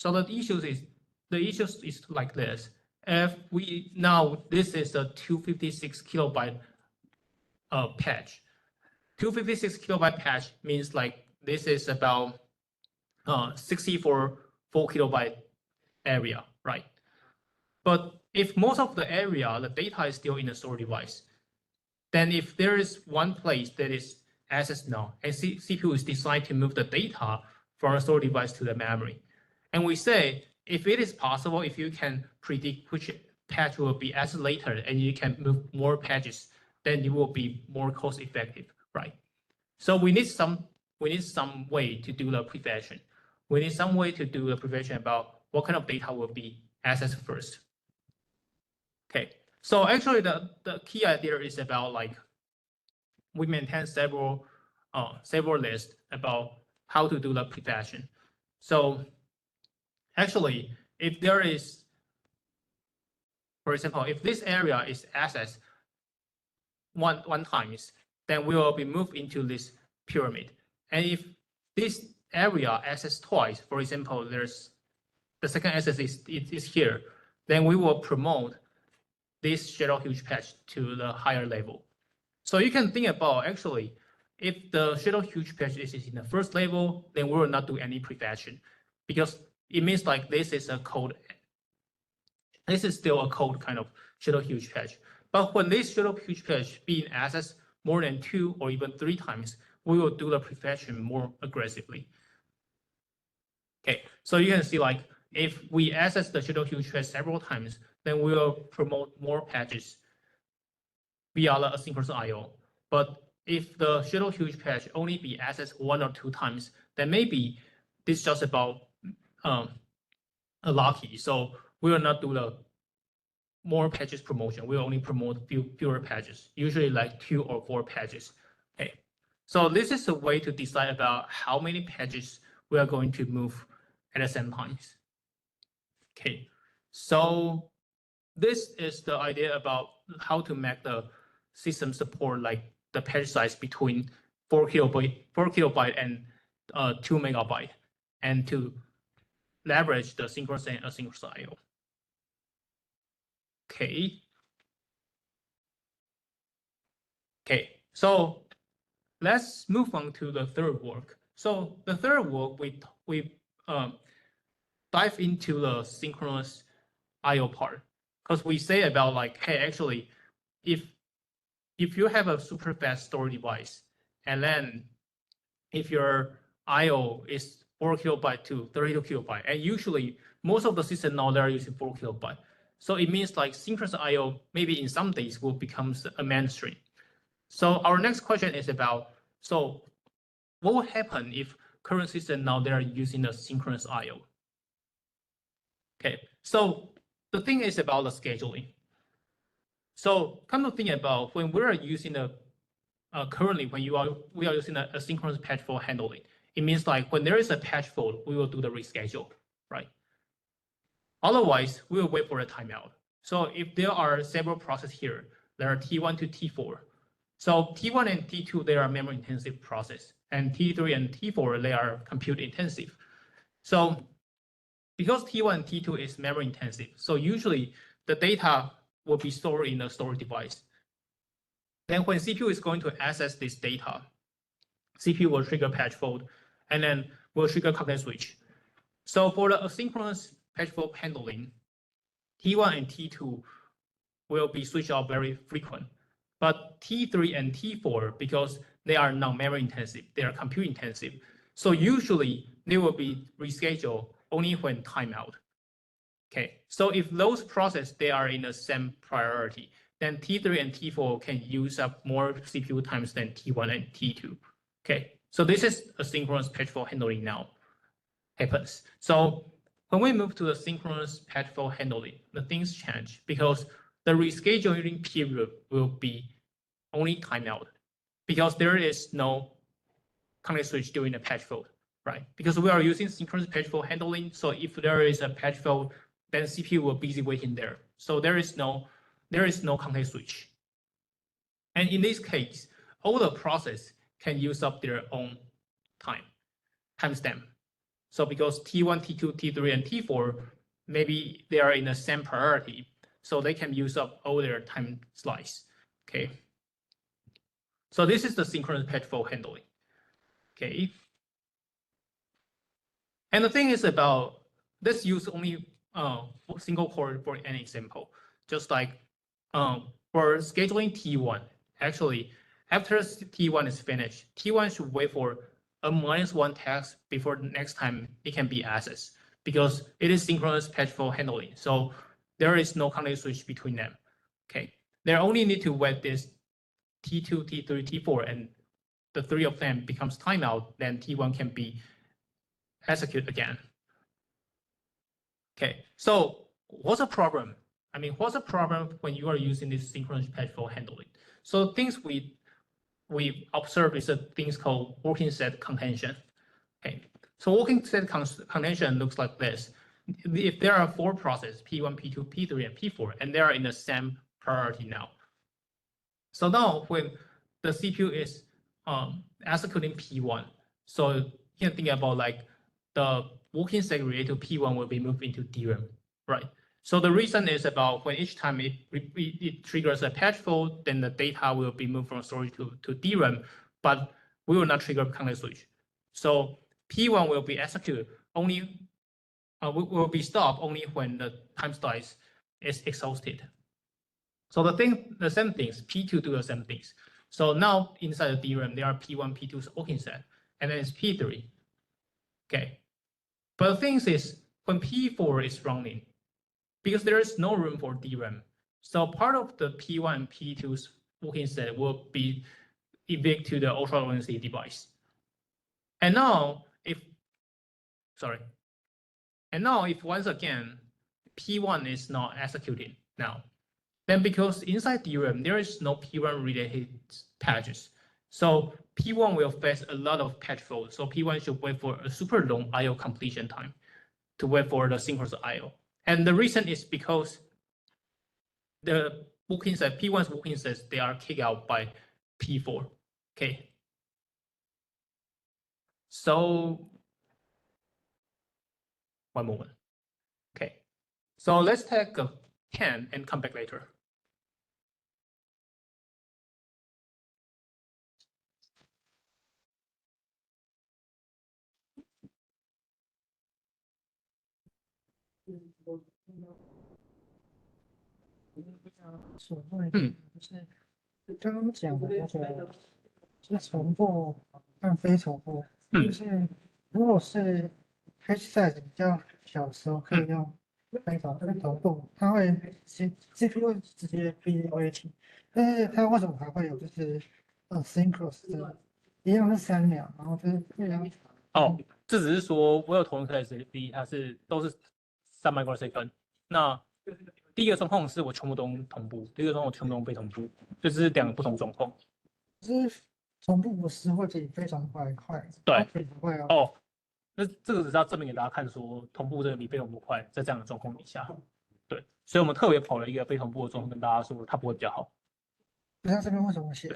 Speaker 1: the issues is like this. If we now this is a 256 kilobyte patch. 256 kilobyte patch means like this is about 64 4 kilobyte area, right? But if most of the area, the data is still in the store device, then if there is one place that is accessed now, and CPU is designed to move the data from the store device to the memory, and we say if it is possible, if you can predict which patch will be accessed later, and you can move more patches, then it will be more cost effective, right? So we need some way to do the prevention. We need some way to do the prevention about what kind of data will be accessed first. Okay, so actually the key idea is about like we maintain several lists about how to do the prevention. So actually, if there is, for example, if this area is accessed one times, then we will be moved into this pyramid. And if this area accessed twice, for example, there's the second access is here, then we will promote this shadow huge patch to the higher level. So you can think about actually, if the shadow huge patch is in the first level, then we will not do any prevention because it means like this is a code. This is still a code kind of shadow huge patch. But when this shadow huge patch being accessed more than 2 or even 3 times, we will do the prevention more aggressively. Okay, so you can see like if we access the shadow huge patch several times, then we will promote more patches via the asynchronous I/O. But if the shadow huge patch only be accessed 1 or 2 times, then maybe this is just about lucky. So we will not do the more patches promotion. We will only promote fewer patches, usually like 2 or 4 patches. Okay, so this is a way to decide about how many patches we are going to move at the same time. Okay, so this is the idea about how to make the system support like the patch size between 4 kilobyte and 2 megabyte, and to leverage the synchronous and asynchronous I/O. Okay, so let's move on to the third work. So the third work, we dive into the synchronous I/O part, because we say about like, hey, actually, if you have a super fast storage device, and then if your I/O is 4 kilobyte to 32 kilobyte, and usually most of the system now they're using 4 kilobyte, so it means like synchronous I/O maybe in some days will become a mainstream. So our next question is about, so what will happen if current system now they're using the synchronous I/O? Okay, so the thing is about the scheduling. So come to think about when we are using the currently when we are using a asynchronous patch fault handling, it means like when there is a patch fault, we will do the reschedule, right? Otherwise, we will wait for a timeout. So if there are several processes here, there are T1 to T4. So T1 and T2, they are memory intensive process, and T3 and T4, they are compute intensive. So because T1 and T2 is memory intensive, so usually the data will be stored in a storage device. Then when CPU is going to access this data, CPU will trigger patch fault, and then will trigger context switch. So for the asynchronous patch fault handling, T1 and T2 will be switched out very frequent. But T3 and T4, because they are non-memory intensive, they are compute intensive. So usually they will be rescheduled only when timeout. Okay, so if those processes, they are in the same priority, then T3 and T4 can use up more CPU times than T1 and T2. Okay, so this is asynchronous patch fault handling now happens. So when we move to the synchronous patch fault handling, the things change because the rescheduling period will be only timeout because there is no context switch during the patch fault, right? Because we are using synchronous patch fault handling, so if there is a patch fault, then CPU will be busy waiting there. So there is no context switch. And in this case, all the process can use up their own timestamp. So because T1, T2, T3, and T4, maybe they are in the same priority, so they can use up all their time slice. Okay. So this is the synchronous patch fault handling. Okay. And the thing is about this use only single core for an example. Just like for scheduling T1, actually after T1 is finished, T1 should wait for a -1 task before the next time it can be accessed because it is synchronous patch fault handling. So there is no context switch between them. Okay, they only need to wait this T2, T3, T4, and the three of them becomes timeout, then T1 can be executed again. Okay, so what's the problem? I mean, what's the problem when you are using this synchronous patch fault handling? So things we observe is a things called working set contention. Okay, so working set contention looks like this. If there are 4 processes, P1, P2, P3, and P4, and they are in the same priority now. So now when the CPU is executing P1, so you can think about like the working set related to P1 will be moved into DRAM, right? So the reason is about when each time it triggers a patch fault, then the data will be moved from storage to DRAM, but we will not trigger context switch. So P1 will be executed only, will be stopped only when the time slice is exhausted. So the same things, P2 do the same things. So now inside the DRAM, there are P1, P2's working set, and then it's P3. Okay. But the thing is, when P4 is running, because there is no room for DRAM, so part of the P1 and P2's working set will be evicted to the ultra low latency device. And now, if once again, P1 is not executing now, then because inside DRAM, there is no P1 related patches. So P1 will face a lot of patch faults. So P1 should wait for a super long IO completion time to wait for the synchronous IO. And the reason is because the working set, P1's working sets, they are kicked out by P4. Okay. So one moment. Okay. So let's take a 10 and come back later.
Speaker 2: 就是刚刚讲的那个，是重复和非重复。就是如果是 H size 比较小的时候，可以用非同步，它会CPU 直接 PWT，但是它为什么还会有就是synchronous 的，一样是3秒，然后就是这样。
Speaker 1: 这只是说我有同一颗 SSD，它都是3 microsecond。那第一个状况是我全部都同步，第二个状况我全部都非同步，就是2个不同状况。
Speaker 2: 就是同步不是会比非常快。
Speaker 1: 对，
Speaker 2: 不会
Speaker 1: 那这个只是要证明给大家看，说同步真的比非同步快，在这样的状况底下，对，所以我们特别跑了一个非同步的状况，跟大家说它不会比较好。
Speaker 2: 不像这边为什么写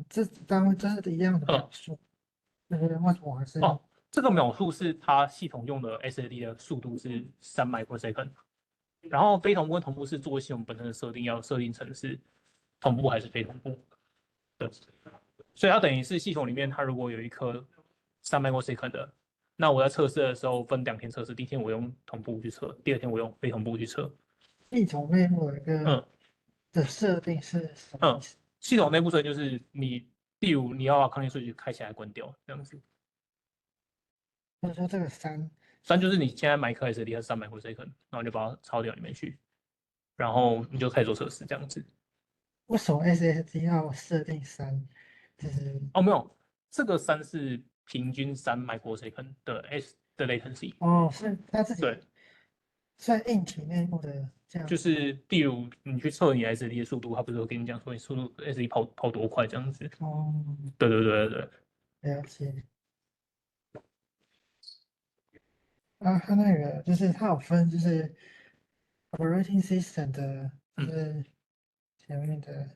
Speaker 2: 这单位这是一样的描述，就是为什么还是
Speaker 1: 这个秒数是它系统用的 SSD 的速度是3 microsecond，然后非同步跟同步是做系统本身的设定，要设定成是同步还是非同步。对，所以它等于是系统里面，它如果有一颗3 microsecond 的，那我在测试的时候分2天测试，第一天我用同步去测，第二天我用非同步去测。
Speaker 2: 系统内部有一个的设定是什么意思？
Speaker 1: 系统内部设定就是你，例如你要把抗电数据开起来关掉这样子。
Speaker 2: 或者说这个3
Speaker 1: 就是你现在买一颗 SD 它是3 microsecond，然后你就把它抄掉里面去，然后你就开始做测试这样子。
Speaker 2: 为什么 SSD 要设定3？就是
Speaker 1: 没有，这个3是平均3 microsecond 的 的 latency。
Speaker 2: 是它自己
Speaker 1: 对，
Speaker 2: 算硬体内部的这样。
Speaker 1: 就是例如你去测你 SD 的速度，它不是会跟你讲说你速度 SD 跑多快这样子。对。
Speaker 2: 了解。它那个就是它有分，就是 operating system 的，就是前面的，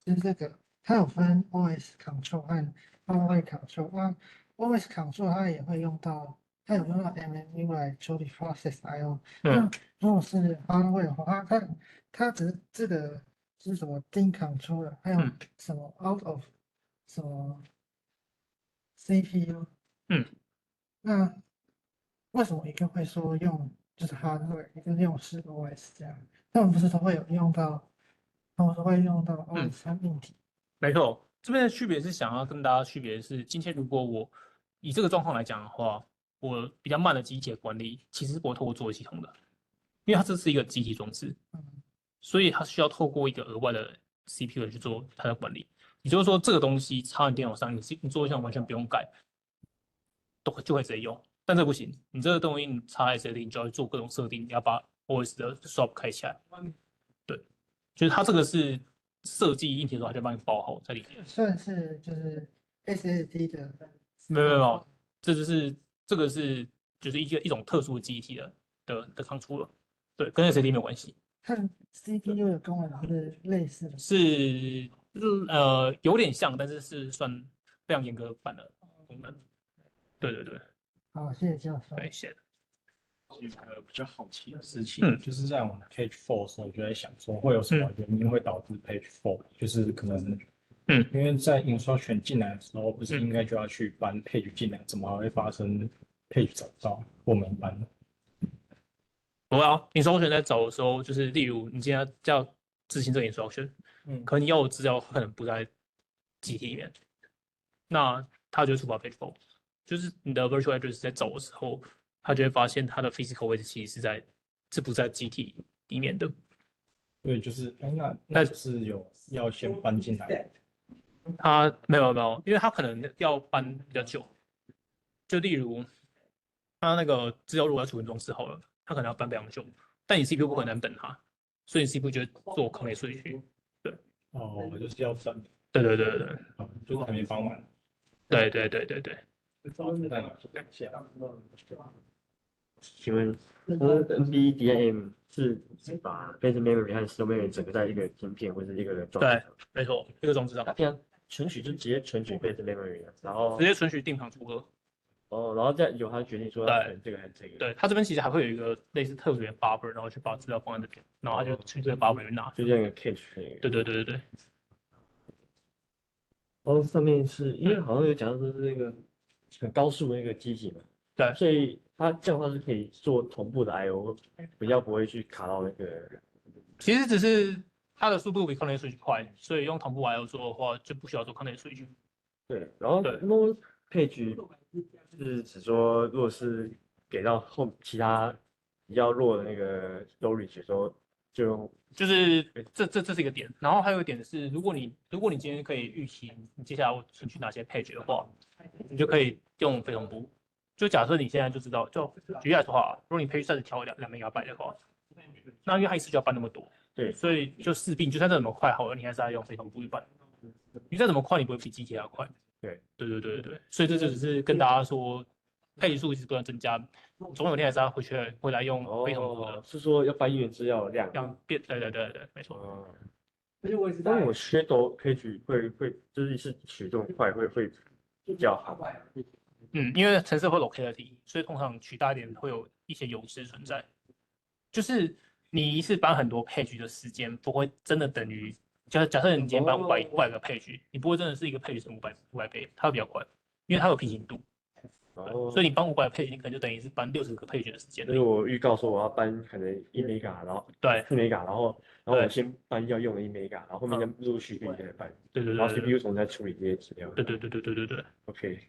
Speaker 2: 就是这个，它有分 OS control 和 hardware control。那 OS control 它也会用到，它有用到 MMU 来处理 process I/O。那如果是 hardware 的话，它只是这个是什么 DIN controller，还有什么 out of 什么 CPU。那为什么一个会说用就是 hardware，一个用是 OS 这样？他们不是都会有用到，他们都会用到 OS 和硬体。
Speaker 1: 没错，这边的区别是想要跟大家区别是，今天如果我以这个状况来讲的话，我比较慢的机体的管理其实是不会透过作业系统的，因为它这是一个机体装置，所以它需要透过一个额外的 CPU 去做它的管理。也就是说，这个东西插在电脑上，你作业系统完全不用改，就会直接用。但这不行，你这个东西你插 SSD，你就要做各种设定，你要把 OS 的 swap 开起来。对，就是它这个是设计硬体的时候，它就帮你包好在里面。
Speaker 2: 算是就是 SSD 的。
Speaker 1: 没有，这个是就是一种特殊的记忆体的康出了，对，跟 SSD 没有关系。
Speaker 2: 和 CPU 的功能是类似的。
Speaker 1: 是有点像，但是是算非常严格版的功能。对。
Speaker 2: 好，谢谢教授。
Speaker 1: 对，谢谢。
Speaker 3: 有个比较好奇的事情，就是在我们 Page 4的时候，就在想说会有什么原因会导致 Page 4，就是可能，因为在 instruction 进来的时候，不是应该就要去搬 Page 进来，怎么还会发生 Page 找不到我们搬呢？
Speaker 1: 不会啊，instruction 在找的时候，就是例如你今天要执行这个 instruction，可能你要的资料可能不在机体里面，那它就会触发 Page 4，就是你的 virtual address 在找的时候，它就会发现它的 physical 位置其实是不在机体里面的。
Speaker 3: 对，就是那是有要先搬进来。
Speaker 1: 它没有，因为它可能要搬比较久，就例如它那个资料如果要储存装置好了，它可能要搬非常久，但你 CPU 不可能等它，所以 CPU 就会做坑内顺序。对，
Speaker 3: 就是要等。
Speaker 1: 对，
Speaker 3: 就是还没搬完。
Speaker 1: 对。
Speaker 3: 那感谢。
Speaker 4: 请问 NVDIM 是把 base memory 和 slow memory 整个在一个晶片或者一个装置
Speaker 1: 对，没错，一个装置上
Speaker 4: 它平常存取就直接存取 base memory 了，然后
Speaker 1: 直接存取定旁组合。
Speaker 4: 然后再由它决定说要存这个还是这个。
Speaker 1: 对，它这边其实还会有一个类似特别的 buffer，然后去把资料放在这边，然后它就去这个 buffer 里面拿。
Speaker 4: 就这样一个 cache 那个。
Speaker 1: 对对对对对。
Speaker 4: 上面是因为好像有讲到说是那个很高速的那个机体嘛，
Speaker 1: 对，
Speaker 4: 所以它这样的话是可以做同步的 I/O，比较不会去卡到那个。
Speaker 1: 其实只是它的速度比 connect switch 快，所以用同步 I/O 做的话就不需要做 connect switch。
Speaker 4: 对，然后
Speaker 1: 对
Speaker 4: no page 是指说，如果是给到其他比较弱的那个 storage 的时候，就用
Speaker 1: 就是这是一个点，然后还有一点是，如果你今天可以预期你接下来会存取哪些 page 的话，你就可以用非同步。就假设你现在就知道，就举例来说话，如果你 page size 调2 MB 的话，那因为它一次就要搬那么多，
Speaker 4: 对，
Speaker 1: 所以就势必就算再怎么快好了，你还是要用非同步去搬。你再怎么快，你不会比机体还要快。对，所以这就只是跟大家说，配数一直不断增加，总有一天还是要回来用非同步的。
Speaker 4: 是说要搬运资料量。
Speaker 1: 对，没错。
Speaker 4: 当我 shadow page 会就是是取这种快会比较好。
Speaker 1: 因为程式会 locality， 所以通常取大一点会有一些优势存在。就是你一次搬很多 page 的时间不会真的等于，假设你今天搬500个 page， 你不会真的是一个 page 乘500倍，它会比较快，因为它有平行度。所以你搬500个 page，你可能就等于是搬60个 page 的时间。
Speaker 4: 就是我预告说我要搬可能1 mega， 然后
Speaker 1: 对
Speaker 4: 4 mega， 然后我先搬要用的1 mega， 然后后面再陆陆续续再搬。
Speaker 1: 对，
Speaker 4: 然后 CPU 重新再处理这些资料。
Speaker 1: 对。
Speaker 4: OK。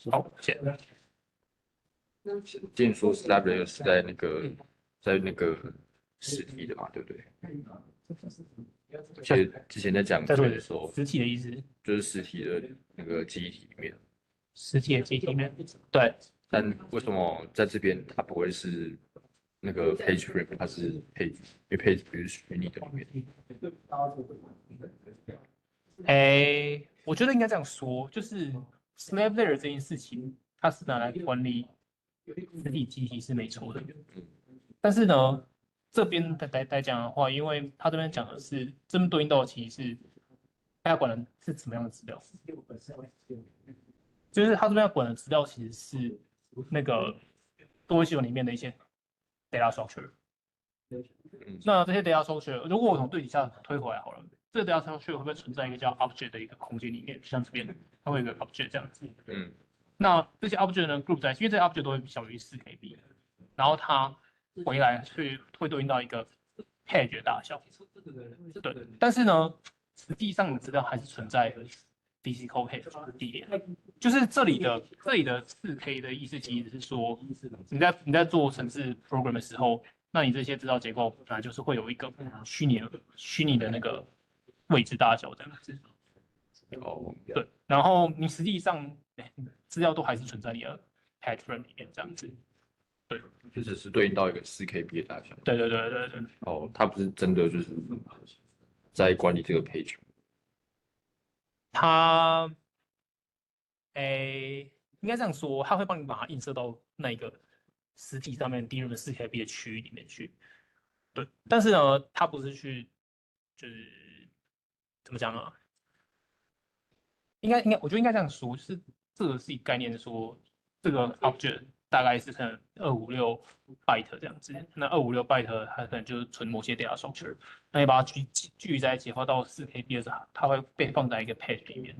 Speaker 1: 好，谢谢。
Speaker 5: 之前说 slab layer 是在那个实体的嘛，对不对？其实之前在讲这个的时候，
Speaker 1: 实体的意思
Speaker 5: 就是实体的那个记忆体里面。
Speaker 1: 实体的记忆体里面，对。
Speaker 5: 但为什么在这边它不会是那个 page frame， 它是 page， 因为 page 不是虚拟的里面。
Speaker 1: 我觉得应该这样说，就是 slab layer 这件事情，它是拿来管理实体机体是没错的。但是呢，这边来讲的话，因为他这边讲的是这边对应到的其实是他要管的是什么样的资料，就是他这边要管的资料其实是那个多位系统里面的一些 data structure。那这些 data structure， 如果我从对底下推回来好了，这个 data structure 会不会存在一个叫 object 的一个空间里面？像这边它会有一个 object 这样子。那这些 object 呢 group 在，因为这些 object 都会小于4 KB， 然后它回来会对应到一个 page 的大小。对，但是呢，实际上的资料还是存在 physical page 的地点，就是这里的4 K 的意思其实是说，你在做程式 program 的时候，那你这些资料结构本来就是会有一个虚拟的那个位置大小这样子。对，然后你实际上资料都还是存在你的 page frame 里面这样子。对，
Speaker 5: 就只是对应到一个4 KB 的大小。
Speaker 1: 对。
Speaker 5: 它不是真的就是在管理这个 page。
Speaker 1: 它，应该这样说，它会帮你把它映射到那个实体上面DRAM的4 KB 的区域里面去。对，但是呢，它不是去，就是怎么讲啊？应该，我觉得应该这样说，就是这个是一个概念，说这个 object 大概是可能256 byte 这样子，那256 byte 它可能就是存某些 data structure， 那你把它聚在一起的话，到4 KB 的时候，它会被放在一个 page 里面。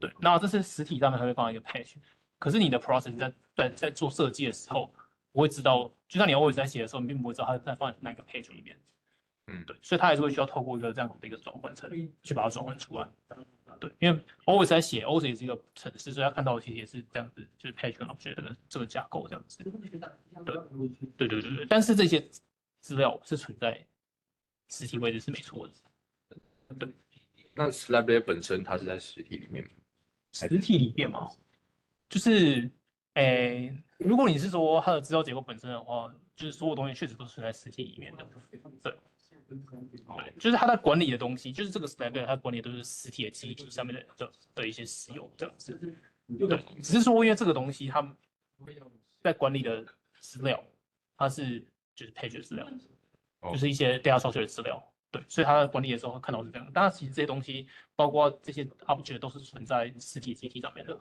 Speaker 1: 对，那这是实体上面它会放在一个 page， 可是你的 process 在做设计的时候，不会知道，就像你 always 在写的时候，你并不会知道它在放在哪个 page 里面。对，所以它还是会需要透过一个这样的一个转换层去把它转换出来。对，因为 always 在写 always 也是一个程式，所以他看到的其实也是这样子，就是 page 跟 object 的这个架构这样子。对，但是这些资料是存在实体位置是没错的。对，
Speaker 5: 那 slab layer 本身它是在实体里面吗？
Speaker 1: 实体里面嘛，就是，如果你是说它的资料结构本身的话，就是所有东西确实都是存在实体里面的。对，就是它在管理的东西，就是这个 slab layer 它管理的都是实体的记忆体上面的一些使用这样子。对，只是说因为这个东西它在管理的资料，它是就是 page 资料，
Speaker 6: 就是一些 data structure 的资料。对，所以它管理的时候看到是这样。当然，其实这些东西，包括这些 object 都是存在实体机体上面的。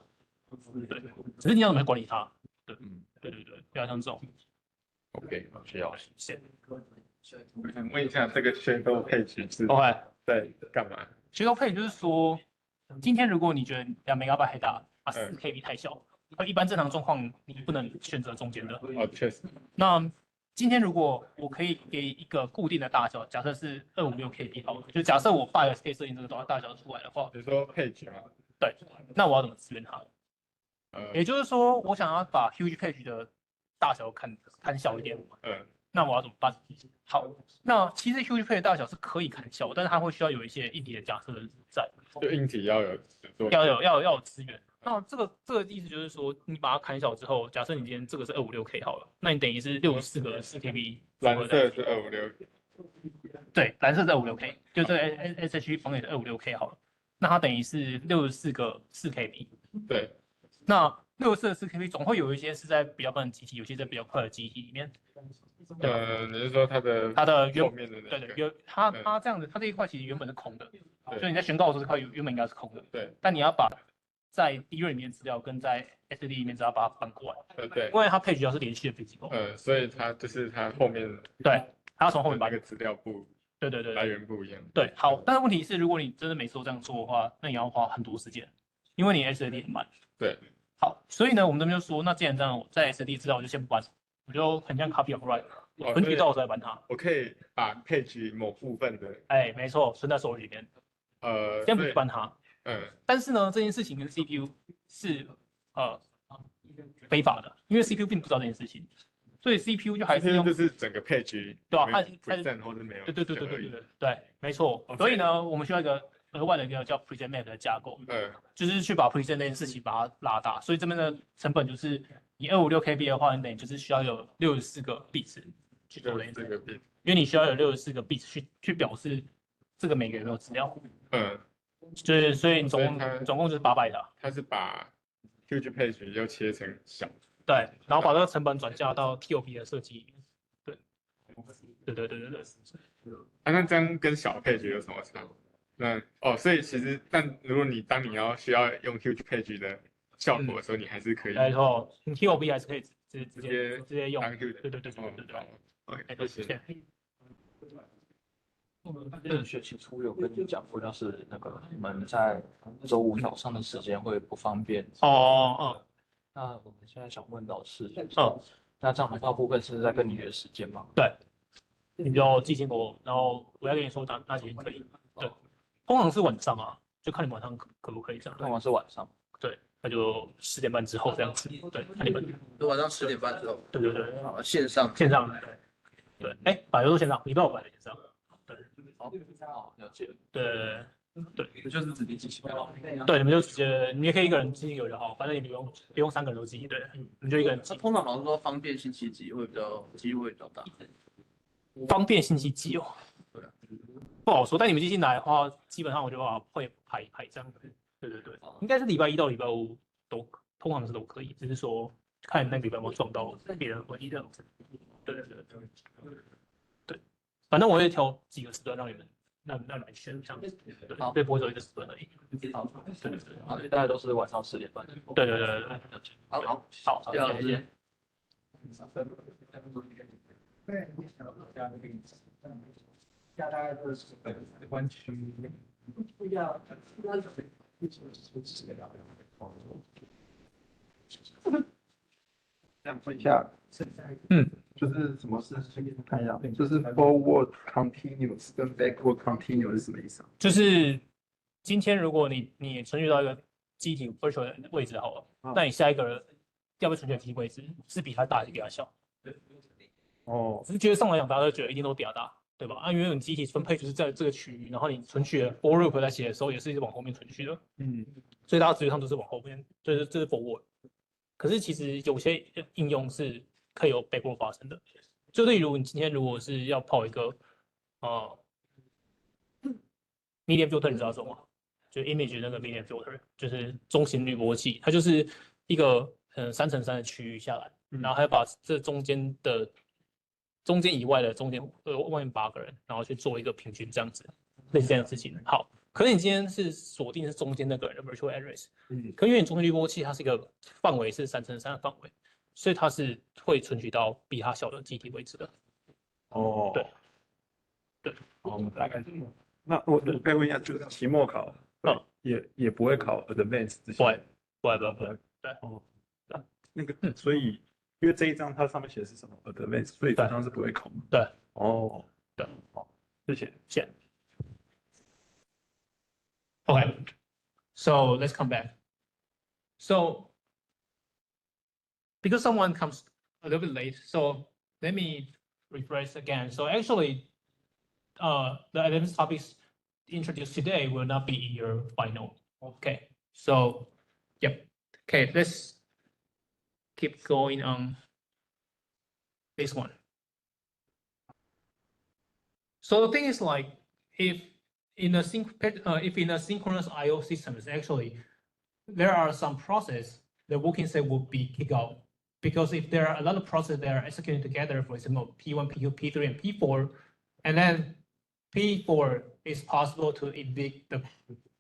Speaker 6: 对，只是你要怎么管理它。对，对，比较像这种。
Speaker 5: OK，需要。
Speaker 6: 谢。
Speaker 7: 我想问一下，这个宣购配置是
Speaker 6: OK，
Speaker 7: 在干嘛？
Speaker 6: 宣购配就是说，今天如果你觉得2MB太大，4KB 太小，一般正常状况你不能选择中间的。
Speaker 7: 哦，确实。
Speaker 6: 那今天如果我可以给一个固定的大小，假设是256KB 好了，就假设我 BIOS 可以设定这个大小出来的话，
Speaker 7: 比如说配置嘛，
Speaker 6: 对，那我要怎么支援它？也就是说，我想要把 huge page 的大小看小一点，那我要怎么办？好，那其实 huge page 的大小是可以看小，但是它会需要有一些硬体的假设在，
Speaker 7: 就硬体要有
Speaker 6: 要有资源。那这个意思就是说，你把它砍小之后，假设你今天这个是256K 好了，那你等于是64个4KB，
Speaker 7: 蓝色是256，
Speaker 6: 对，蓝色是256K，就这个 SH 方也是256K 好了，那它等于是64个4KB，
Speaker 7: 对，
Speaker 6: 那64个4KB总会有一些是在比较慢的机体，有些在比较快的机体里面。
Speaker 7: 你是说它的
Speaker 6: 后
Speaker 7: 面的那个？
Speaker 6: 对，它这样子，它这一块其实原本是空的，所以你在宣告的时候这块原本应该是空的，
Speaker 7: 对，但
Speaker 6: 你要把在 DRAM 里面资料跟在 SD 里面资料把它搬过来，
Speaker 7: 对，
Speaker 6: 因为它配置要是连续的飞机构，
Speaker 7: 所以它就是它后面
Speaker 6: 对，它要从后面把
Speaker 7: 那个资料部
Speaker 6: 对
Speaker 7: 来源不一样，
Speaker 6: 对，好，但是问题是，如果你真的每次都这样做的话，那你要花很多时间，因为你 SD 很慢，
Speaker 7: 对，
Speaker 6: 好，所以呢，我们这边就说，那既然这样，在 SD 资料我就先不搬，我就很像 copy of write，分区到我再搬它，
Speaker 7: 我可以把配置某部分的，
Speaker 6: 没错，存在手里面，先不去搬它。但是呢，这件事情跟 CPU 是非法的，因为 CPU 并不知道这件事情，所以 CPU 就还是用
Speaker 7: 就是整个配置，
Speaker 6: 对吧？
Speaker 7: 它 present 或者没有，
Speaker 6: 对，没错。所以呢，我们需要一个额外的一个叫 present map 的架构，就是去把 present 这件事情把它拉大。所以这边的成本就是你256KB 的话，你等于就是需要有64个 bits 去做这件事，因为你需要有64个 bits 去表示这个每个有没有资料。就是所以你总共就是800的，
Speaker 7: 它是把 huge page 又切成小，
Speaker 6: 对，然后把这个成本转嫁到 TOP 的设计里面，对。
Speaker 7: 那这样跟小 page 有什么差？所以其实，如果当你需要用 huge page 的效果的时候，你还是可以，
Speaker 6: 没错，你 TOP 还是可以直接用，对。
Speaker 7: OK，谢谢。
Speaker 8: 这个学期初有跟你讲过，要是那个你们在周五早上的时间会不方便。那我们现在想问老师，那这样的话，部分是在跟你约时间吗？
Speaker 6: 对，你就寄信给我，然后我要跟你说哪几天可以。对，通常是晚上啊，就看你晚上可不可以这样。
Speaker 8: 通常是晚上。
Speaker 6: 对，那就10点半之后这样子。对，看你们。
Speaker 9: 晚上10点半之后。
Speaker 6: 对。
Speaker 9: 好，线上。
Speaker 6: 对，本来都是线上，礼拜5本来线上。
Speaker 8: 好，了解。
Speaker 6: 对，
Speaker 9: 就是直接寄信。
Speaker 6: 对，你们就直接，你也可以一个人寄就好，反正你不用3个人都寄，对，你们就一个人寄。
Speaker 9: 通常老师说方便信息寄会机会比较大。
Speaker 6: 方便信息寄哦。
Speaker 9: 对，
Speaker 6: 不好说，但你们寄进来的话，基本上我就会排这样。对，应该是礼拜1到礼拜5通常是都可以，只是说看那个礼拜有没有撞到别人回忆这样子。对，反正我会挑几个时段让你们选这样子，对，不会只有一个时段而已。
Speaker 8: 对，大概都是晚上10点半。
Speaker 6: 对。
Speaker 9: 好，
Speaker 6: 谢谢。
Speaker 2: 对，大概就是湾区。不要。
Speaker 10: 想问一下，就是什么是看一下，就是 forward continuous 跟 backward continuous 是什么意思啊？
Speaker 6: 就是今天如果你存取到一个机体 virtual 的位置好了，那你下一个要被存取的机体位置是比它大还是比它小？直觉上来讲，大家都觉得一定都比它大，对吧？因为你机体分配就是在这个区域，然后你存取的 for loop 在写的时候也是往后面存取的，所以大家直觉上都是往后面，这是 forward。可是其实有些应用是可以有 backward 发生的，就例如你今天如果是要跑一个medium filter，你知道什么吗？就 image 那个 medium filter， 就是中型滤波器，它就是一个3×3的区域下来，然后还要把这中间的中间以外的中间外面8个人，然后去做一个平均这样子，类似这样的事情。好，可是你今天是锁定是中间那个人的 virtual address，可因为你中间滤波器它是一个范围是3×3的范围，所以它是会存取到比它小的基体位置的。
Speaker 10: 哦，
Speaker 6: 对，
Speaker 10: 好，大概是。那我再问一下，就是期末考，也不会考 advanced 这些，
Speaker 6: 不会，对，
Speaker 10: 哦，那个，所以因为这一张它上面写的是什么 advanced，所以这张是不会考吗？
Speaker 6: 对，
Speaker 10: 哦，
Speaker 6: 对，
Speaker 10: 好，谢谢。
Speaker 6: 谢。Okay, so let's come back. So because someone comes a little bit late, so let me rephrase again. So actually, the advanced topics introduced today will not be in your final. Okay, so yep. Okay, let's keep going on this one. So the thing is like if in a synchronous I/O systems, actually there are some process the working set will be kicked out because if there are a lot of processes that are executing together, for example, P1, P2, P3, and P4, and then P4 is possible to evict the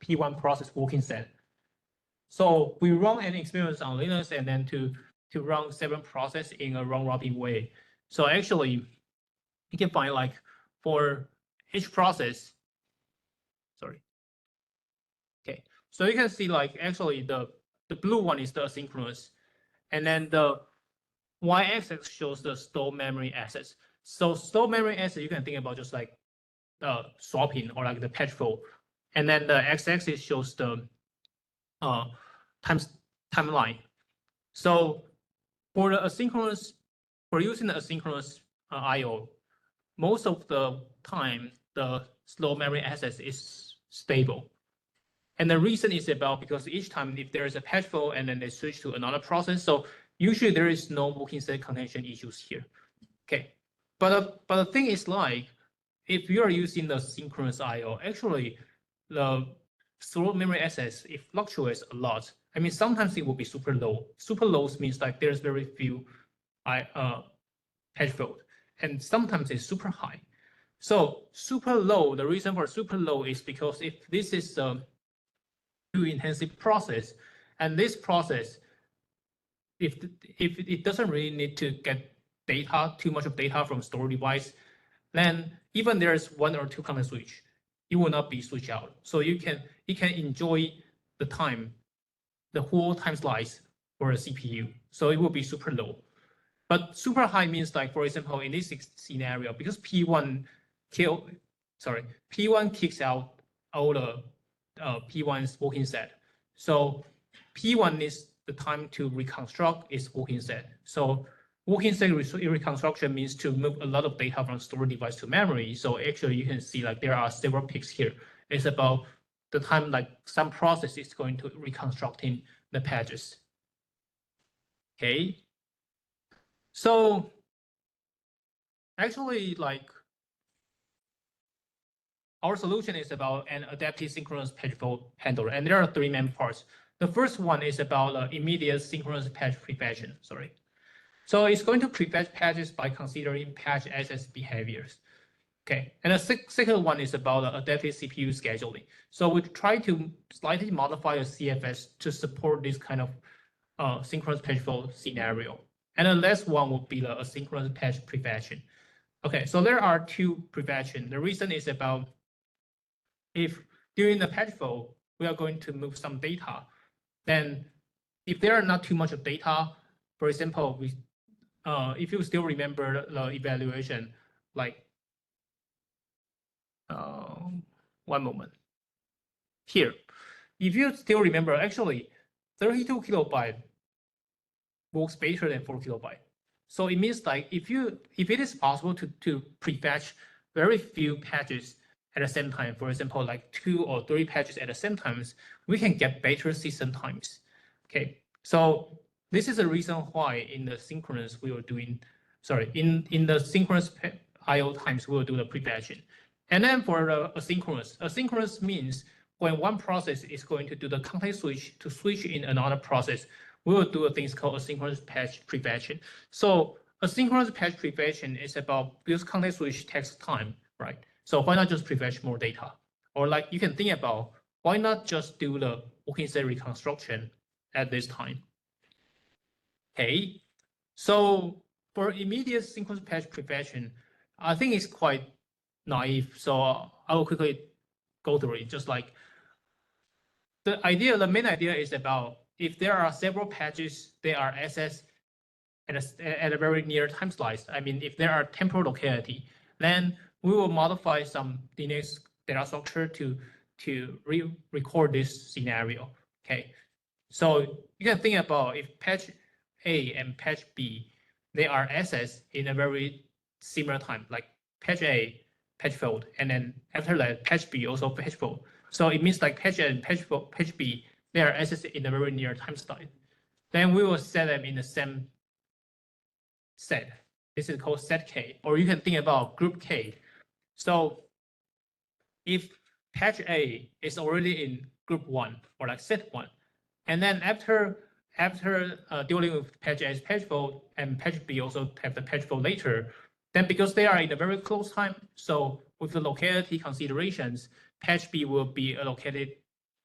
Speaker 6: P1 process working set. So we run an experiment on Linux and then to run 7 processes in a round robin way. So actually, you can find like for each process, sorry. Okay, so you can see like actually the blue one is the asynchronous, and then the y-axis shows the stored memory access. So stored memory access you can think about just like swapping or like the patch flow, and then the x-axis shows the timeline. So for the asynchronous, for using the asynchronous I/O, most of the time the slow memory access is stable. And the reason is about because each time if there is a patch flow and then they switch to another process, so usually there is no working set contention issues here. Okay, but the thing is like if you are using the synchronous I/O, actually the slow memory access it fluctuates a lot. I mean sometimes it will be super low. Super low means like there's very few patch flow, and sometimes it's super high. So super low, the reason for super low is because if this is a too intensive process, and this process, if it doesn't really need to get data, too much of data from store device, then even there's 1 or 2 context switch, it will not be switched out. So you can enjoy the time, the whole time slice for a CPU. So it will be super low. But super high means like, for example, in this scenario, because P1 kicks out all the P1's working set. So P1 is the time to reconstruct its working set. So working set reconstruction means to move a lot of data from storage device to memory. So actually you can see like there are several peaks here. It's about the time like some process is going to reconstructing the patches. Okay. So actually like our solution is about an adaptive synchronous patch flow handler, and there are 3 main parts. The first one is about immediate synchronous patch prefetching. Sorry. So it's going to prefetch patches by considering patch access behaviors. Okay, and the second one is about adaptive CPU scheduling. So we try to slightly modify a CFS to support this kind of synchronous patch flow scenario. And the last one would be the asynchronous patch prefetching. Okay, so there are 2 prefetching. The reason is about if during the patch flow, we are going to move some data, then if there are not too much of data, for example, if you still remember the evaluation, like, one moment. Here, if you still remember, actually, 32 kilobyte works better than 4 kilobyte. So it means like if it is possible to prefetch very few patches at the same time, for example, like 2 or 3 patches at the same time, we can get better system times. Okay, so this is the reason why in the synchronous we were doing, sorry, in the synchronous I/O times we will do the prefetching. And then for the asynchronous means when one process is going to do the context switch to switch in another process, we will do things called asynchronous patch prefetching. So
Speaker 1: asynchronous patch prefetching is about because context switch takes time, right? So why not just prefetch more data? Or like you can think about why not just do the working set reconstruction at this time? Okay, so for immediate synchronous patch prefetching, I think it's quite naive. So I will quickly go through it. Just like the main idea is about if there are several patches, they are accessed at a very near time slice. I mean, if there are temporal locality, then we will modify some DNS data structure to record this scenario. Okay, so you can think about if patch A and patch B, they are accessed in a very similar time, like patch A, patch failed, and then after that, patch B also patch failed. So it means like patch A and patch B, they are accessed in a very near time slice. Then we will set them in the same set. This is called set K, or you can think about group K. So if patch A is already in group 1 or like set 1, and then after dealing with patch A's patch fault and patch B also have the patch fault later, then because they are in a very close time, so with the locality considerations, patch B will be allocated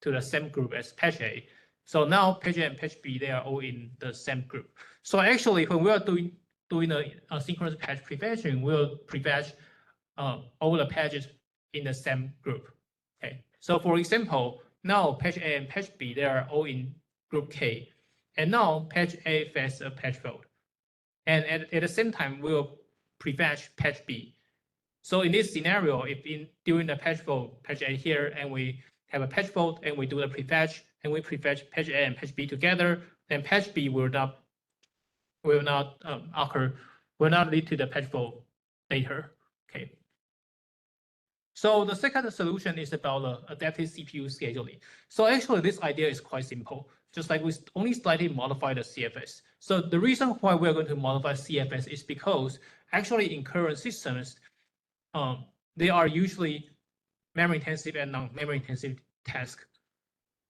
Speaker 1: to the same group as patch A. So now patch A and patch B, they are all in the same group. So actually, when we are doing a synchronous patch prefetching, we'll prefetch all the patches in the same group. Okay. So for example, now patch A and patch B, they are all in group K. And now patch A faces a patch fault. And at the same time, we'll prefetch patch B. So in this scenario, if during the patch fault, patch A here, and we have a patch fault, and we do the prefetch, and we prefetch patch A and patch B together, then patch B will not occur, will not lead to the patch fault later. Okay. So the second solution is about the adaptive CPU scheduling. So actually, this idea is quite simple. Just like we only slightly modify the CFS. So the reason why we're going to modify CFS is because actually in current systems, they are usually memory intensive and non-memory intensive tasks.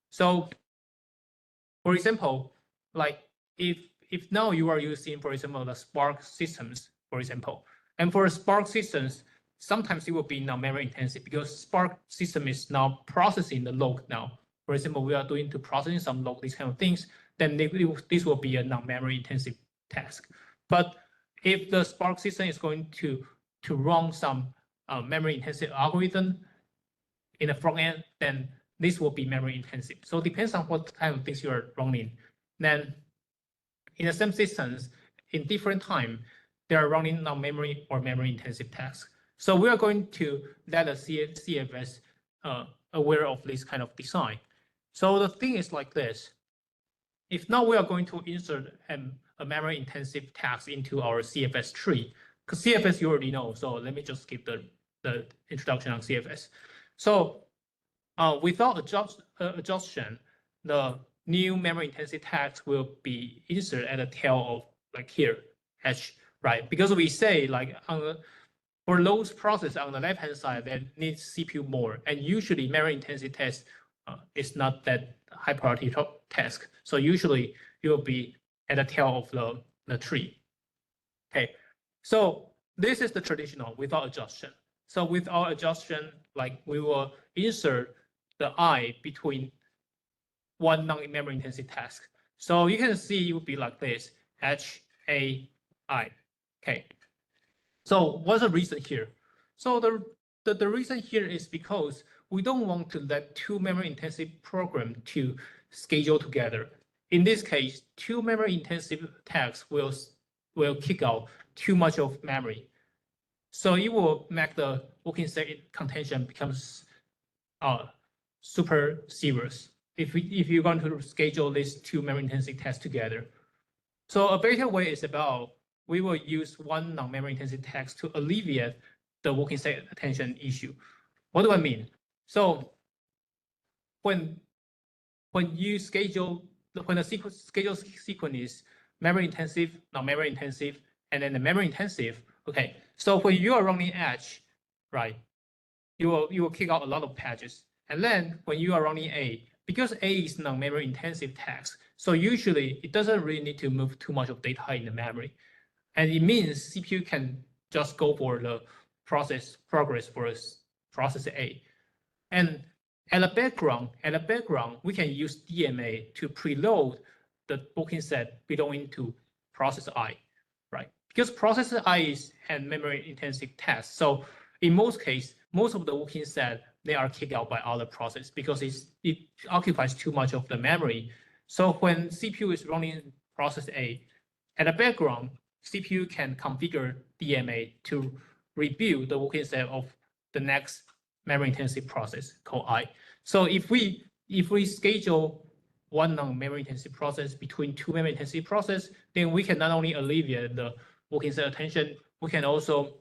Speaker 1: So for example, like if now you are using, for example, the Spark systems, for example, and for Spark systems, sometimes it will be non-memory intensive because Spark system is now processing the log now. For example, we are doing to processing some log, these kind of things, then this will be a non-memory intensive task. But if the Spark system is going to run some memory intensive algorithm in the front end, then this will be memory intensive. So it depends on what kind of things you are running. Then in the same systems, in different time, they are running non-memory or memory intensive tasks. So we are going to let the CFS aware of this kind of design. So the thing is like this. If now we are going to insert a memory intensive task into our CFS tree, because CFS you already know, so let me just skip the introduction on CFS. So without adjustment, the new memory intensive task will be inserted at the tail of like here, H, right? Because we say like for those processes on the left-hand side that needs CPU more, and usually memory intensive task is not that high priority task. So usually it will be at the tail of the tree. Okay, so this is the traditional without adjustment. So without adjustment, like we will insert the I between one non-memory intensive task. So you can see it would be like this, H, A, I. Okay. So what's the reason here? So the reason here is because we don't want to let two memory intensive programs to schedule together. In this case, two memory intensive tasks will kick out too much of memory. So it will make the working set contention becomes super serious if you're going to schedule these two memory intensive tasks together. So a better way is about we will use one non-memory intensive task to alleviate the working set attention issue. What do I mean? So when you schedule, when the schedule sequence is memory intensive, non-memory intensive, and then the memory intensive, okay. So when you are running H, right, you will kick out a lot of patches. And then when you are running A, because A is non-memory intensive task, so usually it doesn't really need to move too much of data in the memory. And it means CPU can just go for the process progress for process A. And at the background, we can use DMA to preload the booking set belonging to process I, right? Because process I is an memory intensive task. So in most cases, most of the booking set, they are kicked out by other process because it occupies too much of the memory. So when CPU is running process A, at the background, CPU can configure DMA to rebuild the working set of the next memory intensive process called I. So if we schedule one non-memory intensive process between two memory intensive process, then we can not only alleviate the working set attention, we can also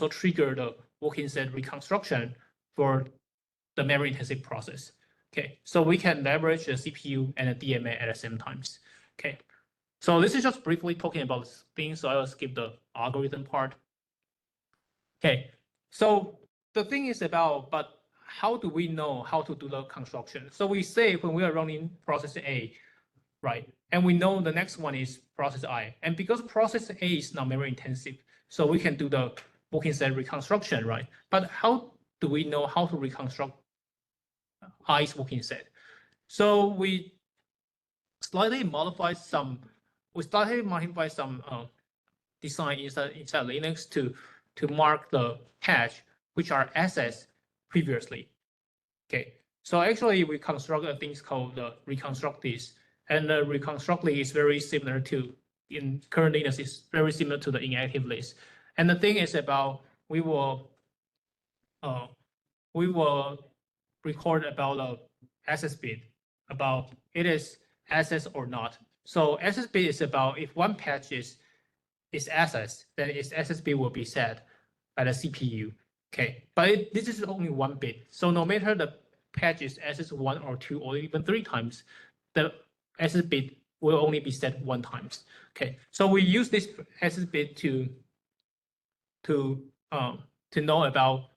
Speaker 1: trigger the working set reconstruction for the memory intensive process. Okay, so we can leverage the CPU and the DMA at the same times. Okay, so this is just briefly talking about things, so I will skip the algorithm part. Okay, so the thing is about, but how do we know how to do the construction? So we say when we are running process A, right? And we know the next one is process I. And because process A is not memory intensive, so we can do the working set reconstruction, right? But how do we know how to reconstruct I's working set? So we slightly modify some design inside Linux to mark the patch which are accessed previously. Okay, so actually we construct things called the reconstruct this, and the reconstruct list is very similar to in current Linux is very similar to the inactive list. And the thing is about we will record about the access bit, about it is access or not. So access bit is about if one patch is access, then its access bit will be set by the CPU. Okay, but this is only one bit. So no matter the patch is access 1 or 2 or even 3 times, the access bit will only be set 1 time. Okay, so we use this access bit to know about